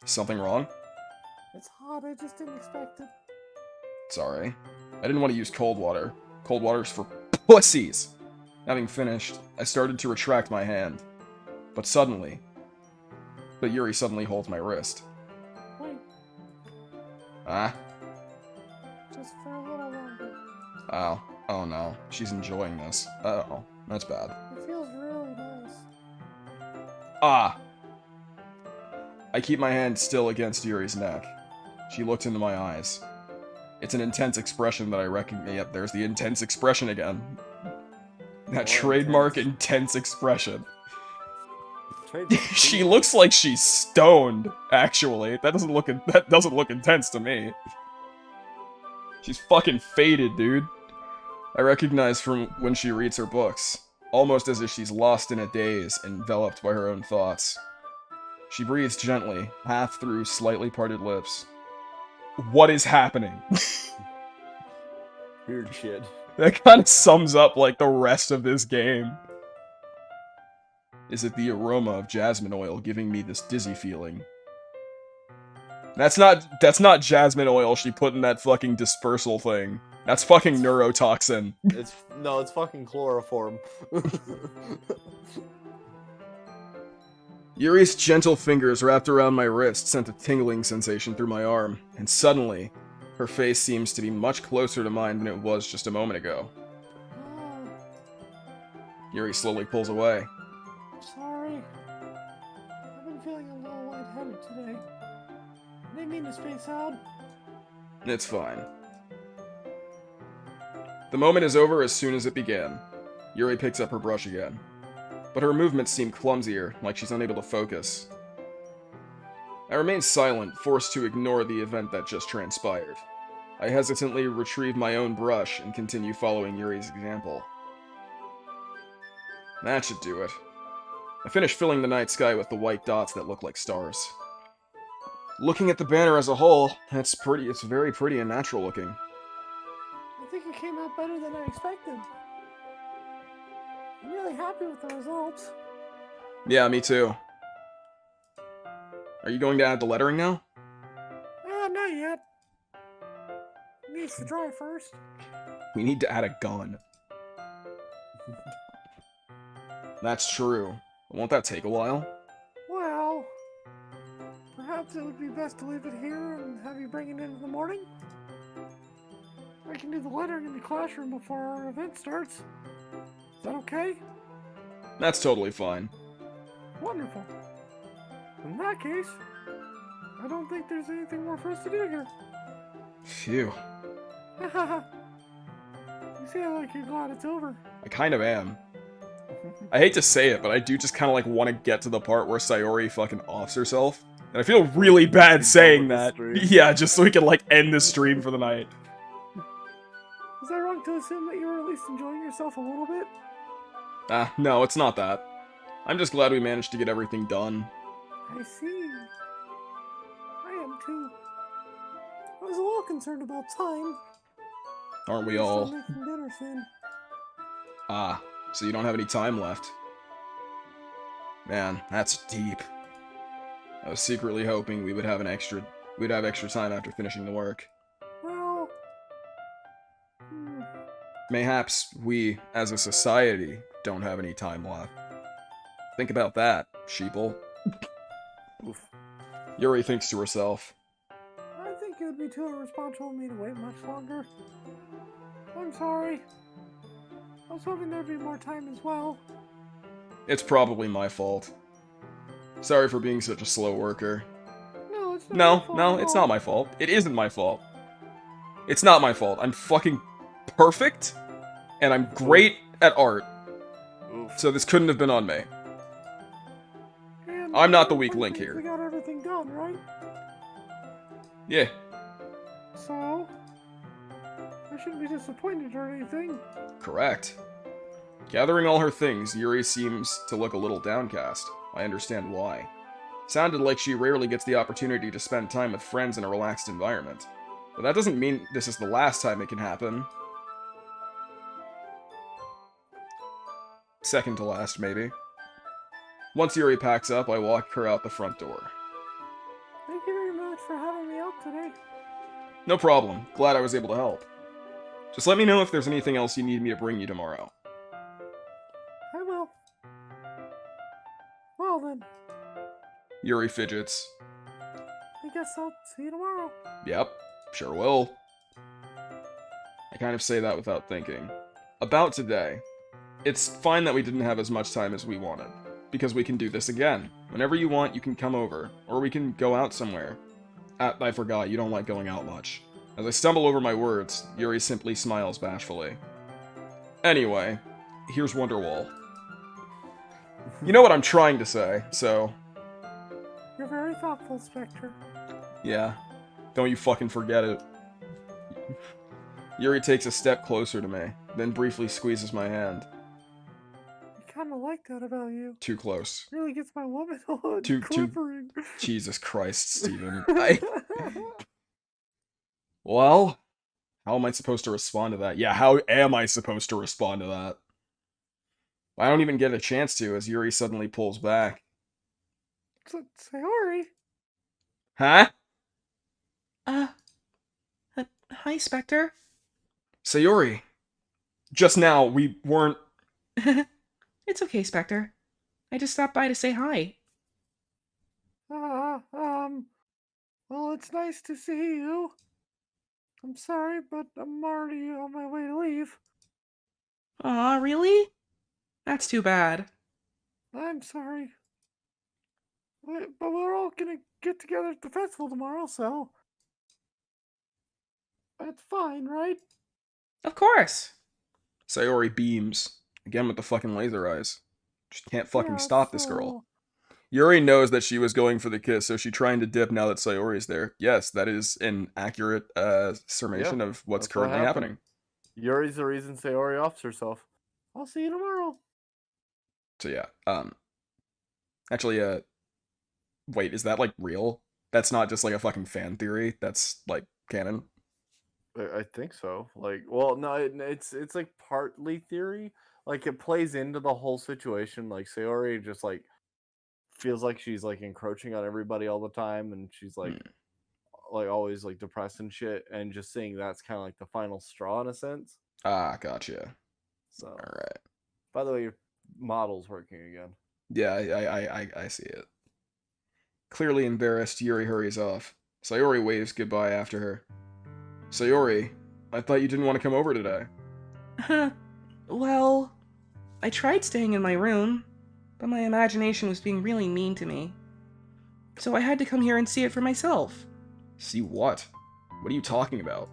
Something wrong? it's hot, I just didn't expect it. Sorry. I didn't want to use cold water. Cold water's for pussies! Having finished, I started to retract my hand. But Yuri suddenly holds my wrist. Wait, Ah? just for a little longer. Oh. Oh no. She's enjoying this. Uh-oh. That's bad. It feels really nice. Ah! I keep my hand still against Yuri's neck. She looks into my eyes. It's an intense expression that I recognize. Yep, there's the intense expression again. That More trademark intense expression. Trademark. She looks like she's stoned, actually. That doesn't look intense to me. She's fucking faded, dude. I recognize from when she reads her books, almost as if she's lost in a daze, enveloped by her own thoughts. She breathes gently, half through slightly parted lips. What is happening? Weird shit. That kind of sums up, like, the rest of this game. Is it the aroma of jasmine oil giving me this dizzy feeling? That's not jasmine oil she put in that fucking dispersal thing. That's fucking neurotoxin. It's fucking chloroform. Yuri's gentle fingers wrapped around my wrist sent a tingling sensation through my arm, and suddenly, her face seems to be much closer to mine than it was just a moment ago. Oh, Yuri slowly pulls away. sorry. I've been feeling a little lightheaded today. I didn't mean to space out. It's fine. The moment is over as soon as it began. Yuri picks up her brush again. But her movements seem clumsier, like she's unable to focus. I remain silent, forced to ignore the event that just transpired. I hesitantly retrieve my own brush and continue following Yuri's example. That should do it. I finish filling the night sky with the white dots that look like stars. Looking at the banner as a whole, it's very pretty and natural looking. I think it came out better than I expected. I'm really happy with the results. Yeah, me too. Are you going to add the lettering now? Not yet. It needs to dry first. We need to add a gun. That's true. Won't that take a while? Well, perhaps it would be best to leave it here and have you bring it in in the morning. I can do the lettering in the classroom before our event starts. Is that okay? That's totally fine. Wonderful. In that case, I don't think there's anything more for us to do here. Phew. You sound like you're glad it's over. I kind of am. I hate to say it, but I do just kind of like want to get to the part where Sayori fucking offs herself. And I feel really bad saying that. Yeah, just so we can like end the stream for the night. Is that wrong to assume that you were at least enjoying yourself a little bit? No, it's not that. I'm just glad we managed to get everything done. I see. I am too. I was a little concerned about time. Aren't we We're all? still making dinner soon. Ah, so you don't have any time left. Man, that's deep. I was secretly hoping we'd have extra time after finishing the work. Well, Mayhaps we, as a society, don't have any time left. Think about that, sheeple. Oof. Yuri thinks to herself. I think it would be too irresponsible of me to wait much longer. I'm sorry. I was hoping there'd be more time as well. It's probably my fault. Sorry for being such a slow worker. No, it's not No, your fault no, at it's all. not my fault. It isn't my fault. It's not my fault. I'm fucking perfect, and I'm great at art, Oof. so this couldn't have been on me. And I'm not the I weak think link here. We got everything done, right? Yeah, So, I shouldn't be disappointed or anything. correct. Gathering all her things, Yuri seems to look a little downcast. I understand why. Sounded like she rarely gets the opportunity to spend time with friends in a relaxed environment. But that doesn't mean this is the last time it can happen. Second to last, maybe. Once Yuri packs up, I walk her out the front door. Thank you very much for having me out today. No problem. Glad I was able to help. Just let me know if there's anything else you need me to bring you tomorrow. I will. Well then, Yuri fidgets. I guess I'll see you tomorrow. Yep, sure will. I kind of say that without thinking. About today. It's fine that we didn't have as much time as we wanted, because we can do this again. Whenever you want, you can come over, or we can go out somewhere. I forgot, you don't like going out much. As I stumble over my words, Yuri simply smiles bashfully. Anyway, here's Wonderwall. You know what I'm trying to say, so... You're very thoughtful, Spekter. yeah. Don't you fucking forget it. Yuri takes a step closer to me, then briefly squeezes my hand. I kind of like that about you. Too close. Really gets my womanhood Too- quivering. Jesus Christ, Steven. Well, how am I supposed to respond to that? Yeah, how am I supposed to respond to that? I don't even get a chance to, as Yuri suddenly pulls back. Sayori. Huh? Hi, Spekter. Sayori. Just now, we weren't... It's okay, Spekter. I just stopped by to say hi. Well, it's nice to see you. I'm sorry, but I'm already on my way to leave. Aw, really? That's too bad. I'm sorry. But we're all gonna get together at the festival tomorrow, so... That's fine, right? Of course. Sayori beams. Again with the fucking laser eyes. Just can't fucking Yeah, stop this so- girl. Yuri knows that she was going for the kiss, so she's trying to dip now that Sayori's there. Yes, that is an accurate summation of what's that's what currently happened. happening. Yuri's the reason Sayori offs herself. I'll see you tomorrow. So yeah, actually, wait, is that like real? That's not just like a fucking fan theory. That's like canon. I think so. Like, well, no, it's like partly theory. Like, it plays into the whole situation. Like, Sayori just like feels like she's like encroaching on everybody all the time, and she's like always like depressed and shit. And just seeing that's kind of like the final straw in a sense. Ah, gotcha. So, All right. by the way, your model's working again. Yeah, I see it. Clearly embarrassed, Yuri hurries off. Sayori waves goodbye after her. Sayori, I thought you didn't want to come over today. Well, I tried staying in my room, but my imagination was being really mean to me. So I had to come here and see it for myself. See what? What are you talking about?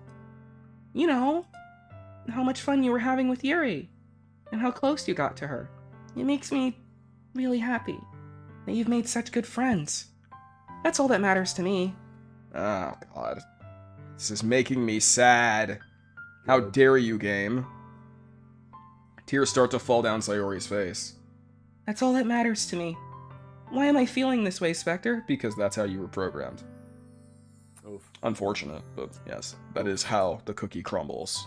You know, how much fun you were having with Yuri, and how close you got to her. It makes me really happy that you've made such good friends. That's all that matters to me. Oh, God. This is making me sad. How dare you, game? Tears start to fall down Sayori's face. That's all that matters to me. Why am I feeling this way, Spekter? Because that's how you were programmed. Oof. Unfortunate, but yes, that is how the cookie crumbles.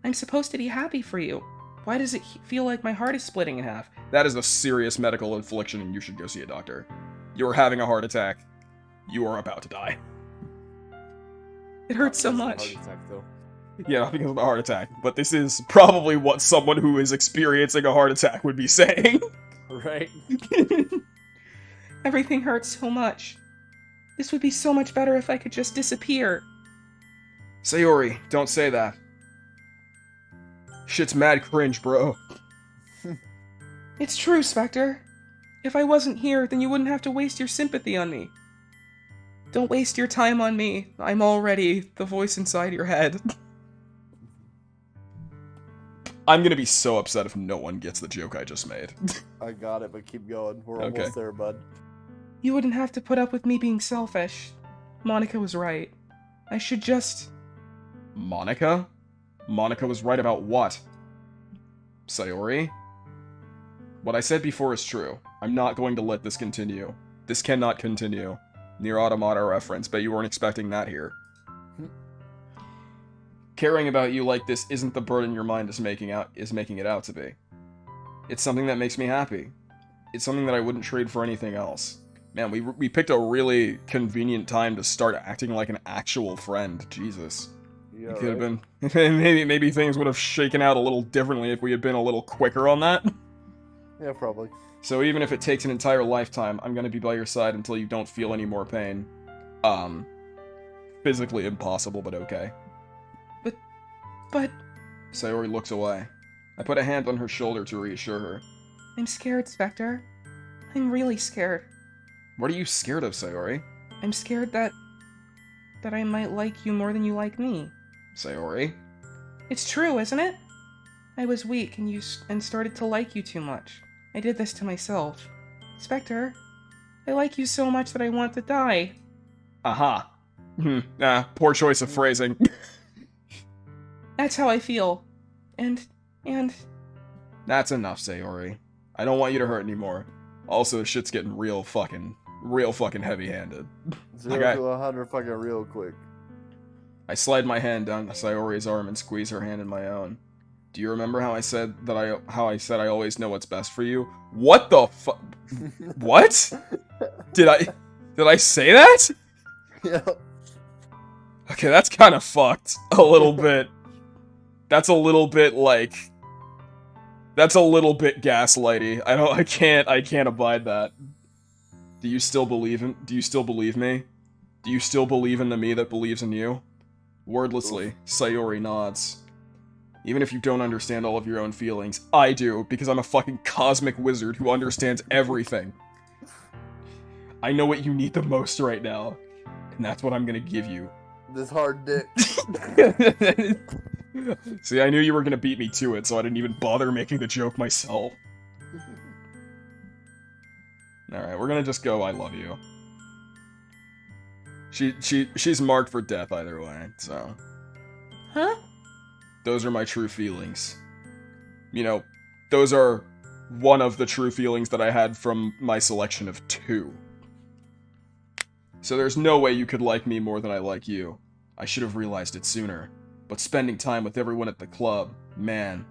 I'm supposed to be happy for you. Why does it feel like my heart is splitting in half? That is a serious medical affliction and you should go see a doctor. You are having a heart attack. You are about to die. It hurts so That's a much. heart attack, though. Yeah, not because of a heart attack, but this is probably what someone who is experiencing a heart attack would be saying. Right? Everything hurts so much. This would be so much better if I could just disappear. Sayori, don't say that. Shit's mad cringe, bro. It's true, Spekter. If I wasn't here, then you wouldn't have to waste your sympathy on me. Don't waste your time on me. I'm already the voice inside your head. I'm gonna be so upset if no one gets the joke I just made. I got it, but keep going. We're Okay. almost there, bud. You wouldn't have to put up with me being selfish. Monica was right. I should just... Monica? Monica was right about what? Sayori? What I said before is true. I'm not going to let this continue. This cannot continue. Near Automata reference, but you weren't expecting that here. Caring about you like this isn't the burden your mind is making it out to be. It's something that makes me happy. It's something that I wouldn't trade for anything else. Man, we picked a really convenient time to start acting like an actual friend. Jesus. Yeah, It could right? have been... maybe things would have shaken out a little differently if we had been a little quicker on that. Yeah, probably. So even if it takes an entire lifetime, I'm gonna be by your side until you don't feel any more pain. Physically impossible, but okay. But... Sayori looks away. I put a hand on her shoulder to reassure her. I'm scared, Spekter. I'm really scared. What are you scared of, Sayori? I'm scared that I might like you more than you like me. Sayori? It's true, isn't it? I was weak and started to like you too much. I did this to myself. Spekter, I like you so much that I want to die. Aha. Poor choice of phrasing. That's how I feel. And... That's enough, Sayori. I don't want you to hurt anymore. Also, shit's getting real fucking heavy-handed. 0 Okay. to 100 fucking real quick. I slide my hand down Sayori's arm and squeeze her hand in my own. Do you remember how I said I always know what's best for you? What the fu- What? Did I say that? Yeah. Okay, that's kind of fucked a little bit. That's a little bit like that's a little bit gaslighty. I can't abide that. Do you still believe me? Do you still believe in the me that believes in you? Wordlessly, Sayori nods. Even if you don't understand all of your own feelings, I do, because I'm a fucking cosmic wizard who understands everything. I know what you need the most right now, and that's what I'm gonna give you. This hard dick. See, I knew you were gonna beat me to it, so I didn't even bother making the joke myself. Alright, we're gonna just go, I love you. She's marked for death either way, so... Huh? Those are my true feelings. You know, those are one of the true feelings that I had from my selection of 2. So there's no way you could like me more than I like you. I should have realized it sooner. But spending time with everyone at the club, man.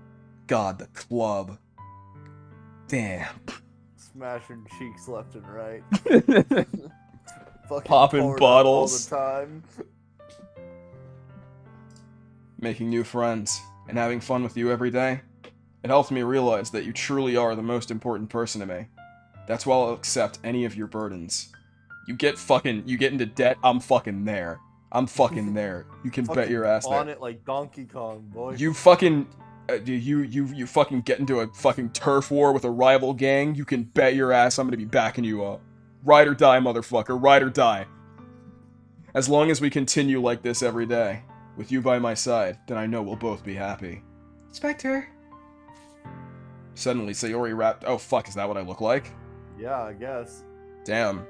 God, the club. Damn. Smashing cheeks left and right. Fucking Popping poured up bottles. all the time. Making new friends, and having fun with you every day. It helps me realize that you truly are the most important person to me. That's why I'll accept any of your burdens. You get into debt, I'm fucking there. I'm fucking there. You can bet your ass on there. it like Donkey Kong, boy. You fucking... you fucking get into a fucking turf war with a rival gang, you can bet your ass I'm gonna be backing you up. Ride or die, motherfucker. Ride or die. As long as we continue like this every day, with you by my side, then I know we'll both be happy. Spekter, Suddenly, Sayori rapped, oh fuck, is that what I look like? Yeah, I guess. Damn.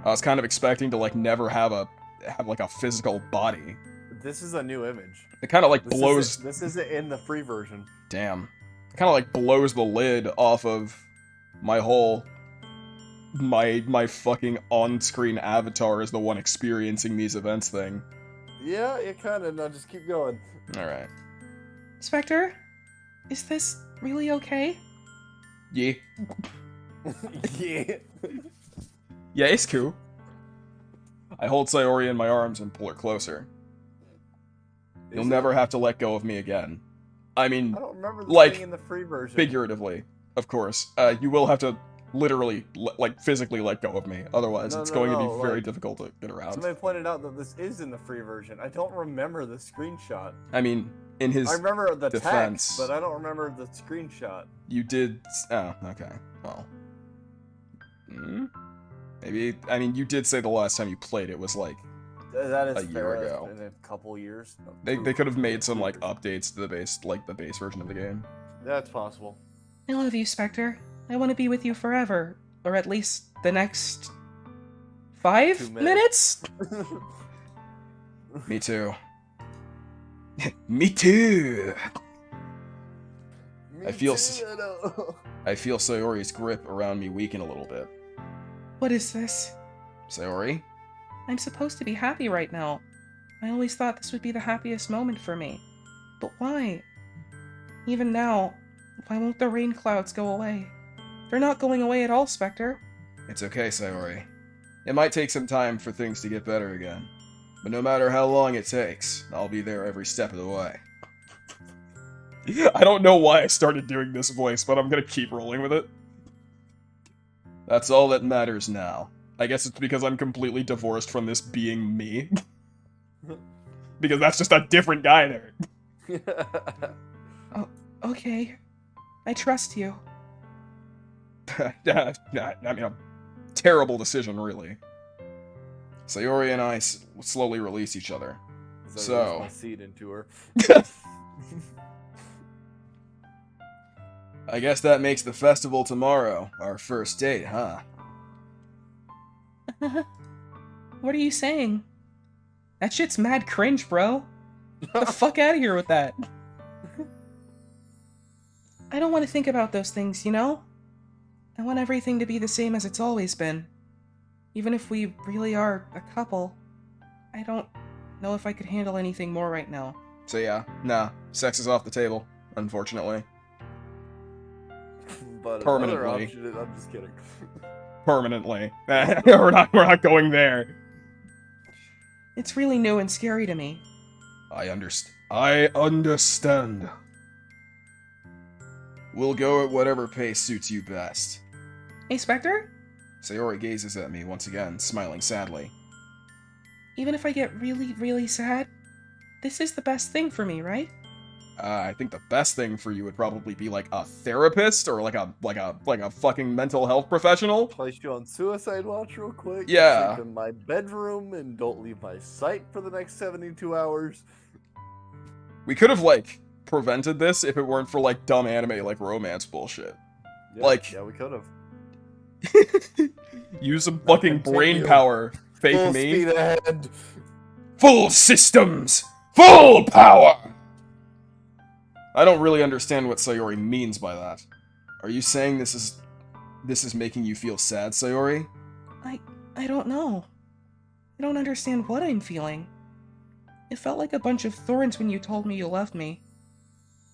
I was kind of expecting to, like, never have a physical body. This is a new image. It kind of, like, This blows... This isn't in the free version. Damn. kind of like blows the lid off of my whole my fucking on-screen avatar is the one experiencing these events thing. Yeah, it kind of. No, just keep going. All right. Spekter, is this really okay? Yeah. Yeah. Yeah, it's cool. I hold Sayori in my arms and pull her closer. You'll never have to let go of me again. I mean, I don't remember this like, being in the free version. figuratively, of course. You will have to literally, like, physically let go of me. Otherwise, it's going to be very difficult to get around. Somebody pointed out that this is in the free version. I don't remember the screenshot. I mean, in his I remember the defense, text, but I don't remember the screenshot. you did... Oh, okay. Well. Maybe... I mean, you did say the last time you played it was, like, That is a year fair. ago. It's been a couple years. No, They could have made some, like, updates to the base version of the game. That's possible. I love you, Spekter. I want to be with you forever. Or at least the next... 5 2 minutes? Me too. Me too! I feel Sayori's grip around me weaken a little bit. What is this? Sayori? I'm supposed to be happy right now. I always thought this would be the happiest moment for me. But why? Even now, why won't the rain clouds go away? They're not going away at all, Spekter. It's okay, Sayori. It might take some time for things to get better again. But no matter how long it takes, I'll be there every step of the way. I don't know why I started doing this voice, but I'm gonna keep rolling with it. That's all that matters now. I guess it's because I'm completely divorced from this being me. Because that's just a different guy there. Oh, okay. I trust you. I mean, a terrible decision, really. Sayori and I slowly release each other. So- my seed into her. I guess that makes the festival tomorrow our first date, huh? What are you saying? That shit's mad cringe, bro. Get the fuck out of here with that. I don't want to think about those things, you know? I want everything to be the same as it's always been. Even if we really are a couple, I don't know if I could handle anything more right now. So yeah, nah, sex is off the table, unfortunately. But Permanently. another option is, I'm just kidding. Permanently. we're not going there. It's really new and scary to me. I understand. We'll go at whatever pace suits you best. Hey, Spekter? Sayori gazes at me once again, smiling sadly. Even if I get really, really sad, this is the best thing for me, right? I think the best thing for you would probably be like a therapist or like a fucking mental health professional. Place you on suicide watch real quick. Yeah. Sleep in my bedroom and don't leave my sight for the next 72 hours. We could have like prevented this if it weren't for like dumb anime like romance bullshit. Yeah, Yeah, we could have. Use some fucking brain continue. power. Fake Full me. speed ahead. Full systems! Full power! I don't really understand what Sayori means by that. Are you saying this is making you feel sad, Sayori? I don't know. I don't understand what I'm feeling. It felt like a bunch of thorns when you told me you loved me.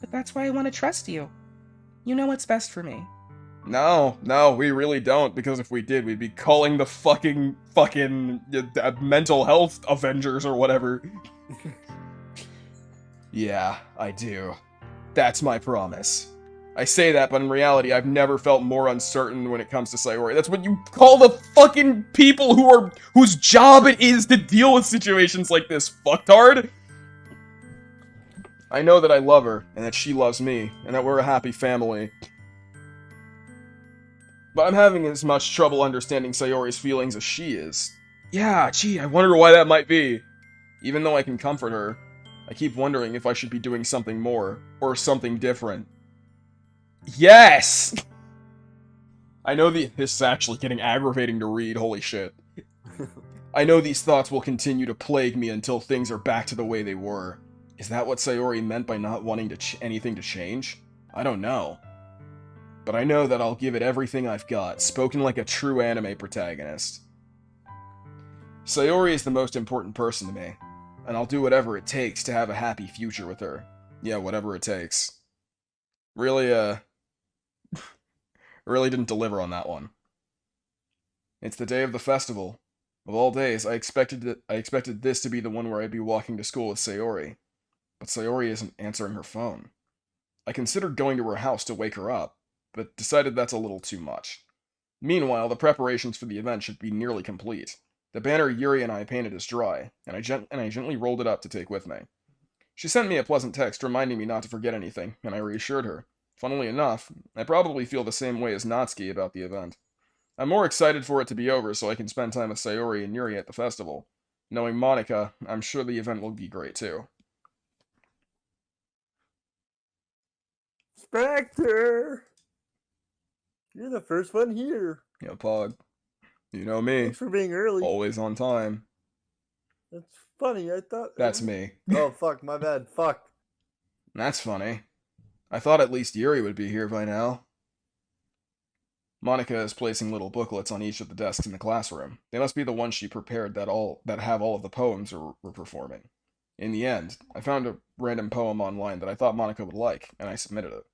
But that's why I want to trust you. You know what's best for me. No, we really don't, because if we did, we'd be calling the fucking mental health Avengers or whatever. Yeah, I do. That's my promise. I say that, but in reality, I've never felt more uncertain when it comes to Sayori. That's what you call the fucking people whose job it is to deal with situations like this, fucktard! I know that I love her, and that she loves me, and that we're a happy family. But I'm having as much trouble understanding Sayori's feelings as she is. Yeah, gee, I wonder why that might be. Even though I can comfort her, I keep wondering if I should be doing something more, or something different. Yes! I know this is actually getting aggravating to read, holy shit. I know these thoughts will continue to plague me until things are back to the way they were. Is that what Sayori meant by not wanting anything to change? I don't know. But I know that I'll give it everything I've got, spoken like a true anime protagonist. Sayori is the most important person to me, and I'll do whatever it takes to have a happy future with her. Yeah, whatever it takes. Really, really didn't deliver on that one. It's the day of the festival. Of all days, I expected this to be the one where I'd be walking to school with Sayori. But Sayori isn't answering her phone. I considered going to her house to wake her up, but decided that's a little too much. Meanwhile, the preparations for the event should be nearly complete. The banner Yuri and I painted is dry, and I gently rolled it up to take with me. She sent me a pleasant text reminding me not to forget anything, and I reassured her. Funnily enough, I probably feel the same way as Natsuki about the event. I'm more excited for it to be over so I can spend time with Sayori and Yuri at the festival. Knowing Monica, I'm sure the event will be great too. Spekter! You're the first one here. Yeah, Pog. You know me. Thanks for being early. Always on time. That's funny, I thought... That's me. Oh, fuck, my bad, fuck. That's funny. I thought at least Yuri would be here by now. Monica is placing little booklets on each of the desks in the classroom. They must be the ones she prepared that have all of the poems we're performing. In the end, I found a random poem online that I thought Monica would like, and I submitted it.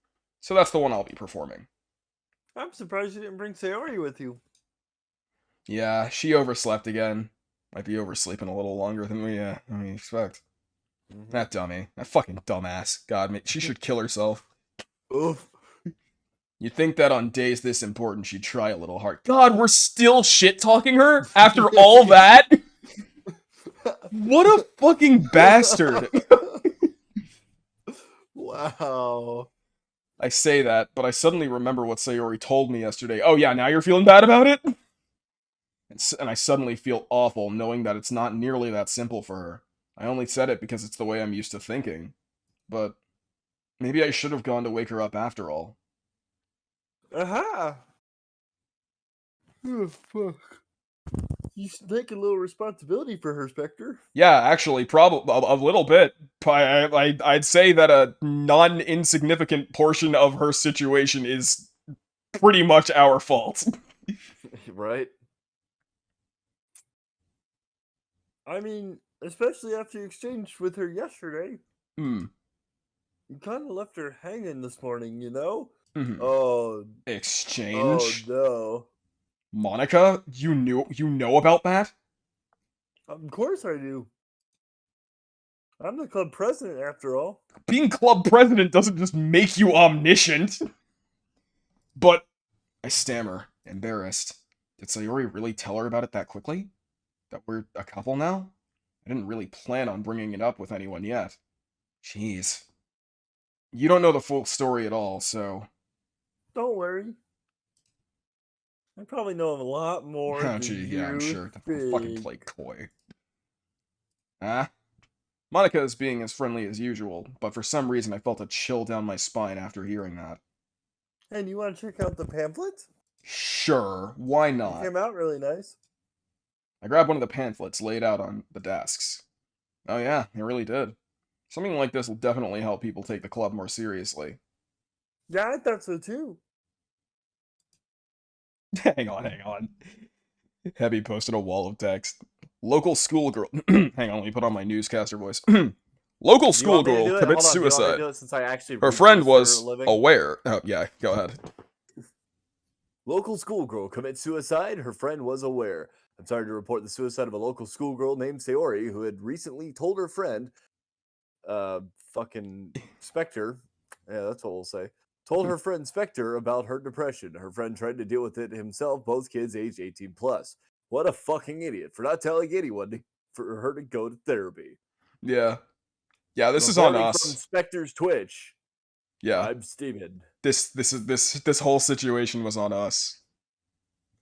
So that's the one I'll be performing. I'm surprised you didn't bring Sayori with you. Yeah, she overslept again. Might be oversleeping a little longer than we expect. Mm-hmm. That dummy. That fucking dumbass. God, she should kill herself. Oof. You'd think that on days this important she'd try a little hard. God, we're still shit-talking her? After all that? What a fucking bastard. Wow. I say that, but I suddenly remember what Sayori told me yesterday. Oh yeah, now you're feeling bad about it? And I suddenly feel awful knowing that it's not nearly that simple for her. I only said it because it's the way I'm used to thinking. But maybe I should have gone to wake her up after all. Aha! Oh, fuck. You should take a little responsibility for her, Spekter. Yeah, actually, probably a little bit. I'd say that a non-insignificant portion of her situation is pretty much our fault. Right? I mean, especially after you exchanged with her yesterday. Hmm. You kind of left her hanging this morning, you know? Mm-hmm. Oh. Exchange? Oh, no. Monica? You know about that? Of course I do. I'm the club president, after all. Being club president doesn't just make you omniscient. But I stammer, embarrassed. Did Sayori really tell her about it that quickly? That we're a couple now? I didn't really plan on bringing it up with anyone yet. Jeez. You don't know the full story at all, so... Don't worry. I probably know a lot more Oh, than gee, you yeah, I'm sure. think. Fucking play coy. Monica is being as friendly as usual, but for some reason I felt a chill down my spine after hearing that. And you want to check out the pamphlet? Sure, why It not? came out really nice. I grabbed one of the pamphlets laid out on the desks. Oh yeah, it really did. Something like this will definitely help people take the club more seriously. Yeah, I thought so too. Hang on. Heavy posted a wall of text. Local schoolgirl. Hang on, let me put on my newscaster voice. Local schoolgirl commits suicide. Her friend was aware. Oh, yeah, go ahead. Local schoolgirl commits suicide. Her friend was aware. I'm sorry to report the suicide of a local schoolgirl named Sayori, who had recently told her friend, fucking Spekter, yeah, that's what we'll say, told her friend Spekter about her depression. Her friend tried to deal with it himself, both kids aged 18 plus. What a fucking idiot for not telling anyone for her to go to therapy. Yeah. Yeah, this is on us. From Spekter's Twitch. Yeah. I'm Steven. This whole situation was on us.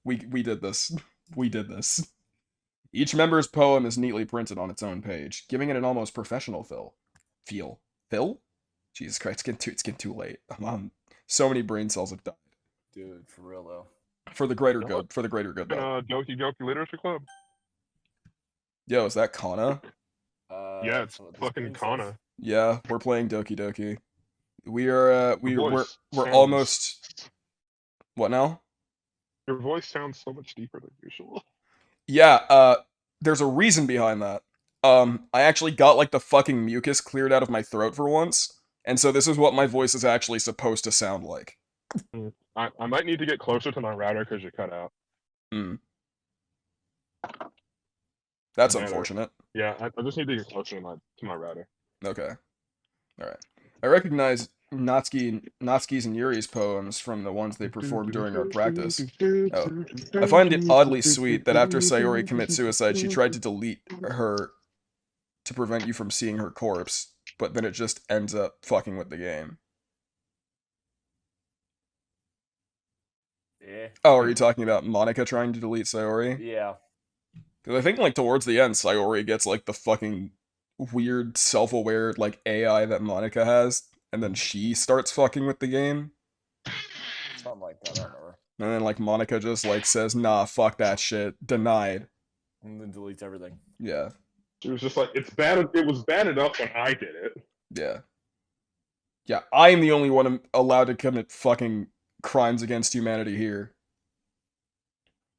We did this. We did this. Each member's poem is neatly printed on its own page, giving it an almost professional feel. Phil? Jesus Christ, it's getting too late. So many brain cells have died. Dude, for real though. For the greater good. For the greater good, though. Doki Doki Literature Club. Yo, is that Kana? Yeah, it's fucking Kana. Yeah, we're playing Doki Doki. we're voice sounds- almost. What now? Your voice sounds so much deeper than usual. Yeah, there's a reason behind that. I actually got like the fucking mucus cleared out of my throat for once, and so this is what my voice is actually supposed to sound like. I might need to get closer to my router because you cut out. Hmm. That's Yeah, unfortunate. Yeah, I just need to get closer to my router. Okay. Alright. I recognize Natsuki's and Yuri's poems from the ones they performed during our practice. Oh. I find it oddly sweet that after Sayori commits suicide, she tried to delete her to prevent you from seeing her corpse, but then it just ends up fucking with the game. Yeah. Oh, are you talking about Monica trying to delete Sayori? Yeah. Because I think, like, towards the end, Sayori gets, like, the fucking weird, self-aware, like, AI that Monica has, and then she starts fucking with the game. Something like that, I don't remember. And then, like, Monica just, like, says, nah, fuck that shit, denied. And then deletes everything. Yeah. She was just like, it's bad. It was bad enough when I did it. Yeah. Yeah, I am the only one allowed to commit fucking crimes against humanity here.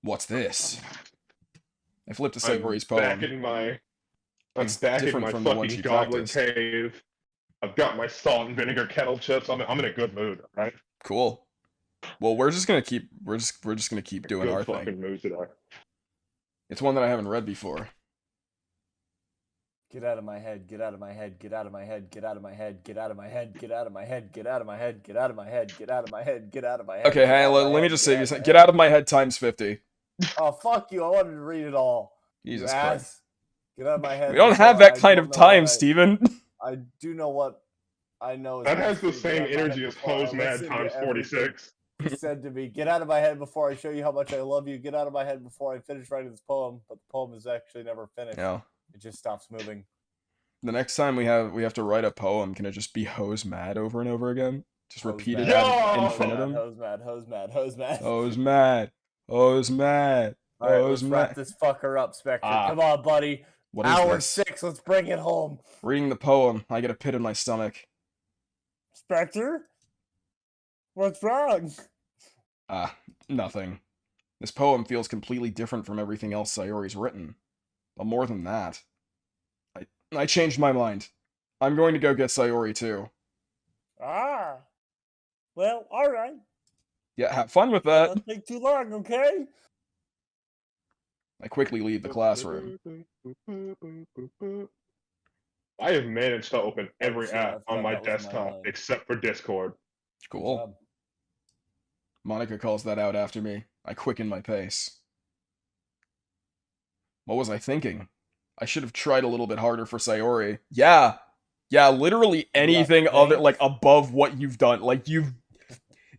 What's this? I flipped to Sayori's poem. I'm back in my different from the one she fucking goblin practiced. cave. I've got my salt and vinegar kettle chips. I'm in a good mood, right? Cool. Well, we're just gonna keep doing our Good fucking thing. mood today. It's one that I haven't read before. Get out of my head, get out of my head, get out of my head, get out of my head, get out of my head, get out of my head, get out of my head, get out of my head, get out of my head, get out of my head. Okay, hey, let me just save you. Get out of my head times 50. Oh, fuck you. I wanted to read it all. Jesus You Christ. ass. Get out of my head. We don't have that kind of time, Steven. I do know what I know. is That has the actually get same out of my head energy as before I Hose Mad listen to times everything 46. He said to me, get out of my head before I show you how much I love you. Get out of my head before I finish writing this poem. But the poem is actually never finished. Yeah. It just stops moving. The next time we have to write a poem, can it just be hose mad over and over again? Just Hose repeated mad, ad Yo! infinitum? Hose mad, hose mad, hose mad. Hose mad. Hose mad. All right, Hose let's wrap mad. this fucker up, Spectre. Ah. Come on, buddy. What is Hour this? 6, let's bring it home. Reading the poem, I get a pit in my stomach. Spectre? What's wrong? Nothing. This poem feels completely different from everything else Sayori's written. But more than that, I changed my mind. I'm going to go get Sayori too. Ah. Well, all right. Yeah, have fun with that. Don't take too long, okay? I quickly leave the classroom. I have managed to open every shit, app I on my forgot that was my desktop line. except for Discord. Cool. Monica calls that out after me. I quicken my pace. What was I thinking? I should have tried a little bit harder for Sayori. Yeah, literally anything other, like, above what you've done. Like,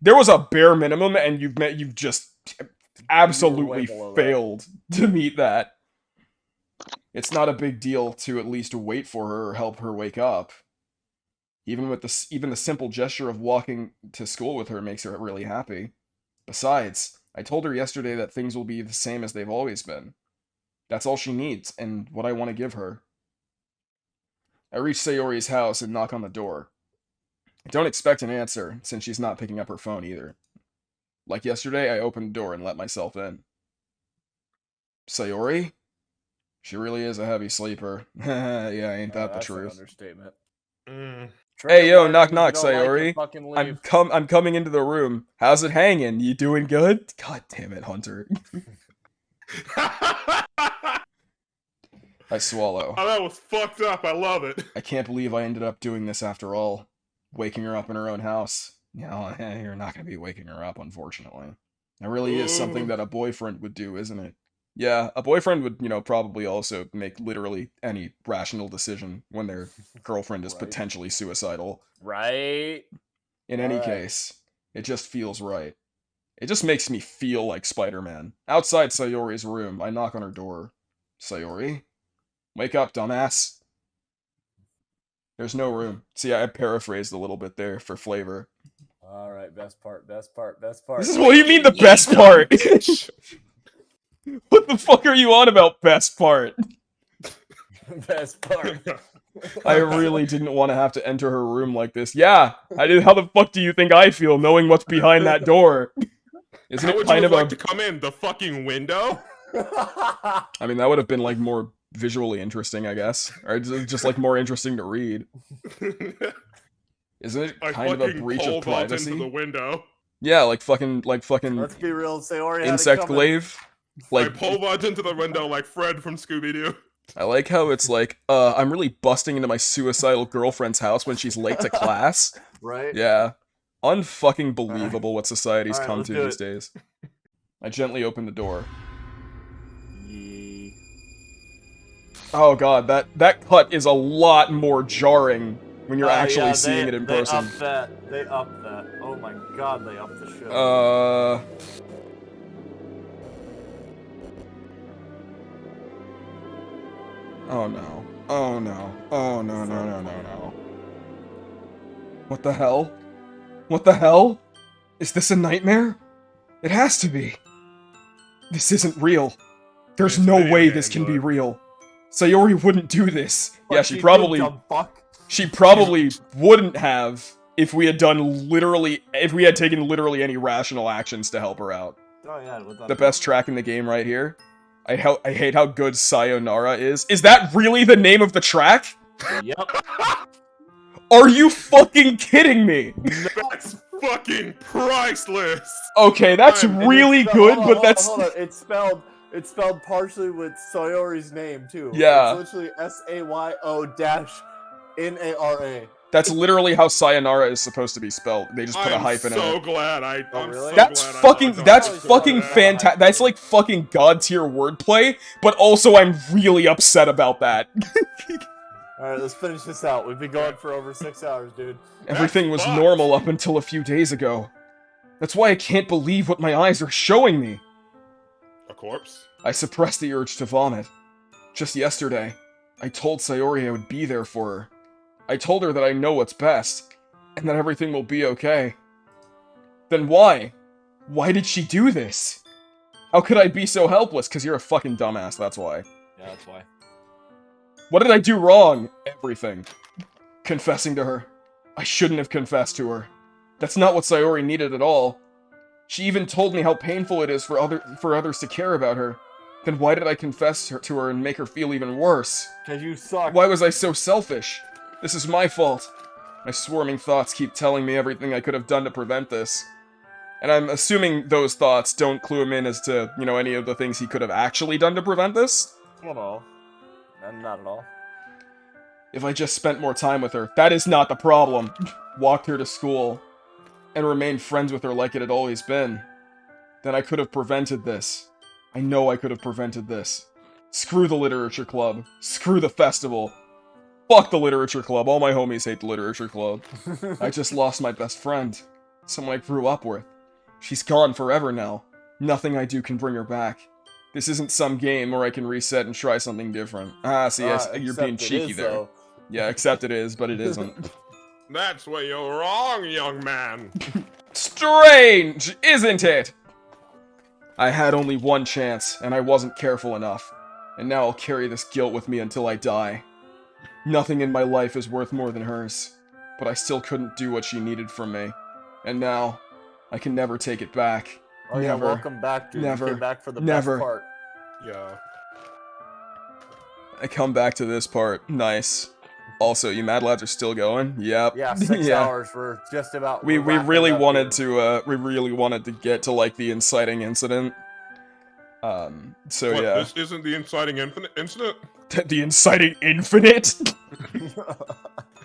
there was a bare minimum, and you've just absolutely failed to meet that. It's not a big deal to at least wait for her or help her wake up. Even the simple gesture of walking to school with her makes her really happy. Besides, I told her yesterday that things will be the same as they've always been. That's all she needs, and what I want to give her. I reach Sayori's house and knock on the door. I don't expect an answer, since she's not picking up her phone either. Like yesterday, I opened the door and let myself in. Sayori? She really is a heavy sleeper. Yeah, ain't that the That's truth? An understatement. Hey, yo, knock, If you knock, don't like Sayori. it, fucking leave. I'm coming into the room. How's it hanging? You doing good? God damn it, Hunter. I swallow. Oh, that was fucked up. I love it. I can't believe I ended up doing this after all. Waking her up in her own house. You know, you're not going to be waking her up, unfortunately. It really is something that a boyfriend would do, isn't it? Yeah, a boyfriend would, probably also make literally any rational decision when their girlfriend is Right. potentially suicidal. Right? In any case, it just feels right. It just makes me feel like Spider-Man. Outside Sayori's room, I knock on her door. Sayori? Wake up, dumbass. There's no room. See, I paraphrased a little bit there for flavor. All right, best part. This is what do you mean the best part? What the fuck are you on about, best part? Best part. I really didn't want to have to enter her room like this. Yeah, I did. How the fuck do you think I feel knowing what's behind that door? Isn't How it would you kind have of liked a... to come in? The fucking window? I mean, that would have been like more visually interesting, I guess, or just like more interesting to read. Isn't it I kind of a fucking breach pole of vault privacy? into the window. Yeah, like fucking Let's be real, Sayori had it insect coming. glaive. I Like, pole vault into the window like Fred from Scooby-Doo. I like how it's like, I'm really busting into my suicidal girlfriend's house when she's late to class. Right? Yeah. Unfucking believable what society's Alright, come let's to do these it. days. I gently opened the door. Yee. Oh god, that cut is a lot more jarring when you're actually Yeah, seeing it in person. They upped that. Oh my god, they upped the show. Oh no. Oh no. Oh no, no, no, no, no. What the hell? What the hell? Is this a nightmare? It has to be. This isn't real. There's It's no video way game, this can be bud. real. Sayori wouldn't do this. Yeah, Fuck she you, probably dumb fuck. she probably wouldn't have if we had taken literally any rational actions to help her out. Oh yeah, without The best track in the game right here. I hate how good Sayonara is. Is that really the name of the track? Yep. Are you fucking kidding me? That's fucking priceless! Okay, that's I'm- really good, but that's... Hold on. It's spelled partially with Sayori's name too. Yeah. It's literally SAYO-NARA. That's literally how Sayonara is supposed to be spelled. They just put a I'm hyphen in so it. glad I. Oh, I'm really? so That's glad I fucking, thought that's about fucking that. fantastic. That's like fucking god tier wordplay, but also I'm really upset about that. Alright, let's finish this out. We've been going for over 6 hours, dude. Everything was fucked. normal up until a few days ago. That's why I can't believe what my eyes are showing me. A corpse? I suppressed the urge to vomit. Just yesterday, I told Sayori I would be there for her. I told her that I know what's best, and that everything will be okay. Then why? Why did she do this? How could I be so helpless? 'Cause you're a fucking dumbass, that's why. Yeah, that's why. What did I do wrong? Everything. Confessing to her. I shouldn't have confessed to her. That's not what Sayori needed at all. She even told me how painful it is for others to care about her. Then why did I confess to her and make her feel even worse? Cause you suck. Why was I so selfish? This is my fault. My swarming thoughts keep telling me everything I could have done to prevent this. And I'm assuming those thoughts don't clue him in as to, you know, any of the things he could have actually done to prevent this? Not at all. Not at all. If I just spent more time with her, that is not the problem. Walked her to school, and remained friends with her like it had always been. Then I could have prevented this. I know I could have prevented this. Screw the literature club. Screw the festival. Fuck the literature club. All my homies hate the literature club. I just lost my best friend. Someone I grew up with. She's gone forever now. Nothing I do can bring her back. This isn't some game where I can reset and try something different. Ah, see, yes, you're being Except it cheeky is, there. though. Yeah, except it is, but it isn't. That's where you're wrong, young man. Strange, isn't it? I had only one chance, and I wasn't careful enough. And now I'll carry this guilt with me until I die. Nothing in my life is worth more than hers. But I still couldn't do what she needed from me. And now, I can never take it back. Oh yeah, Never. welcome back, dude. Never. You came back for the Never. best part. Yeah. I come back to this part. Nice. Also, you Mad Lads are still going? Yep. Yeah, 6 hours. We're just about. We we're really wrapping up wanted here. to get to like the inciting incident. So What, yeah. this isn't the inciting incident? The inciting infinite?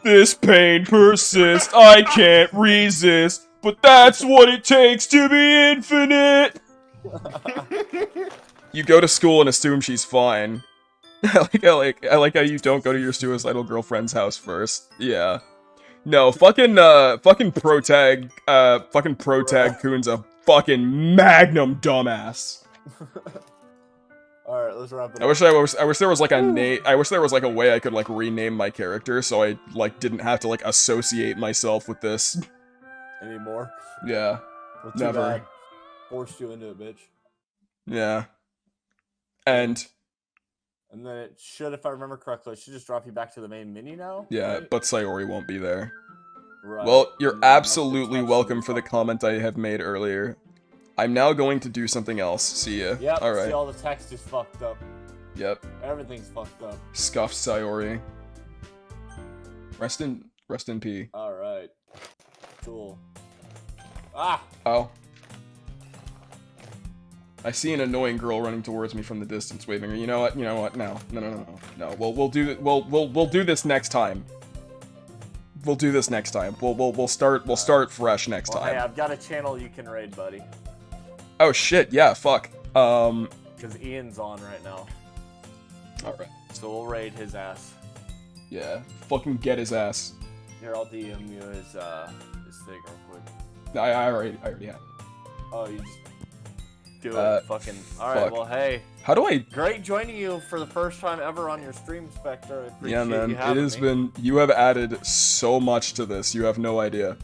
This pain persists, I can't resist, but that's what it takes to be infinite! You go to school and assume she's fine. I like how you don't go to your suicidal girlfriend's house first. Yeah. No, fucking protag Kun's a fucking magnum dumbass. All right, let's wrap it up. I wish there was like a name. I wish there was like a way I could like rename my character so I like didn't have to like associate myself with this. Anymore? Yeah. Well, too Never. bad. Forced you into it, bitch. Yeah. And And then it should, if I remember correctly, it should just drop you back to the main menu now. Yeah, right? but Sayori won't be there. Right. Well, you're And then that's the absolutely text welcome and for the fuck. comment I have made earlier. I'm now going to do something else. See ya. Yep. Alright. See, all the text is fucked up. Yep. Everything's fucked up. Scuffed Sayori. Rest in P. All right. Cool. Ah. Oh. I see an annoying girl running towards me from the distance, waving her. You know what? You know what? No. No. We'll do this next time. We'll do this next time. We'll start fresh next Well, hey, time. I've got a channel you can raid, buddy. Oh shit! Yeah. Fuck. Because Ian's on right now. All right. So we'll raid his ass. Yeah. Fucking get his ass. Here, I'll DM you his thing real quick. I already have. it. Oh, you just do Uh, it. Fucking. All right. fuck. Well, hey, How do I? great joining you for the first time ever on your stream, Spekter. I appreciate Yeah, man. you It having has me. been. You have added so much to this. You have no idea.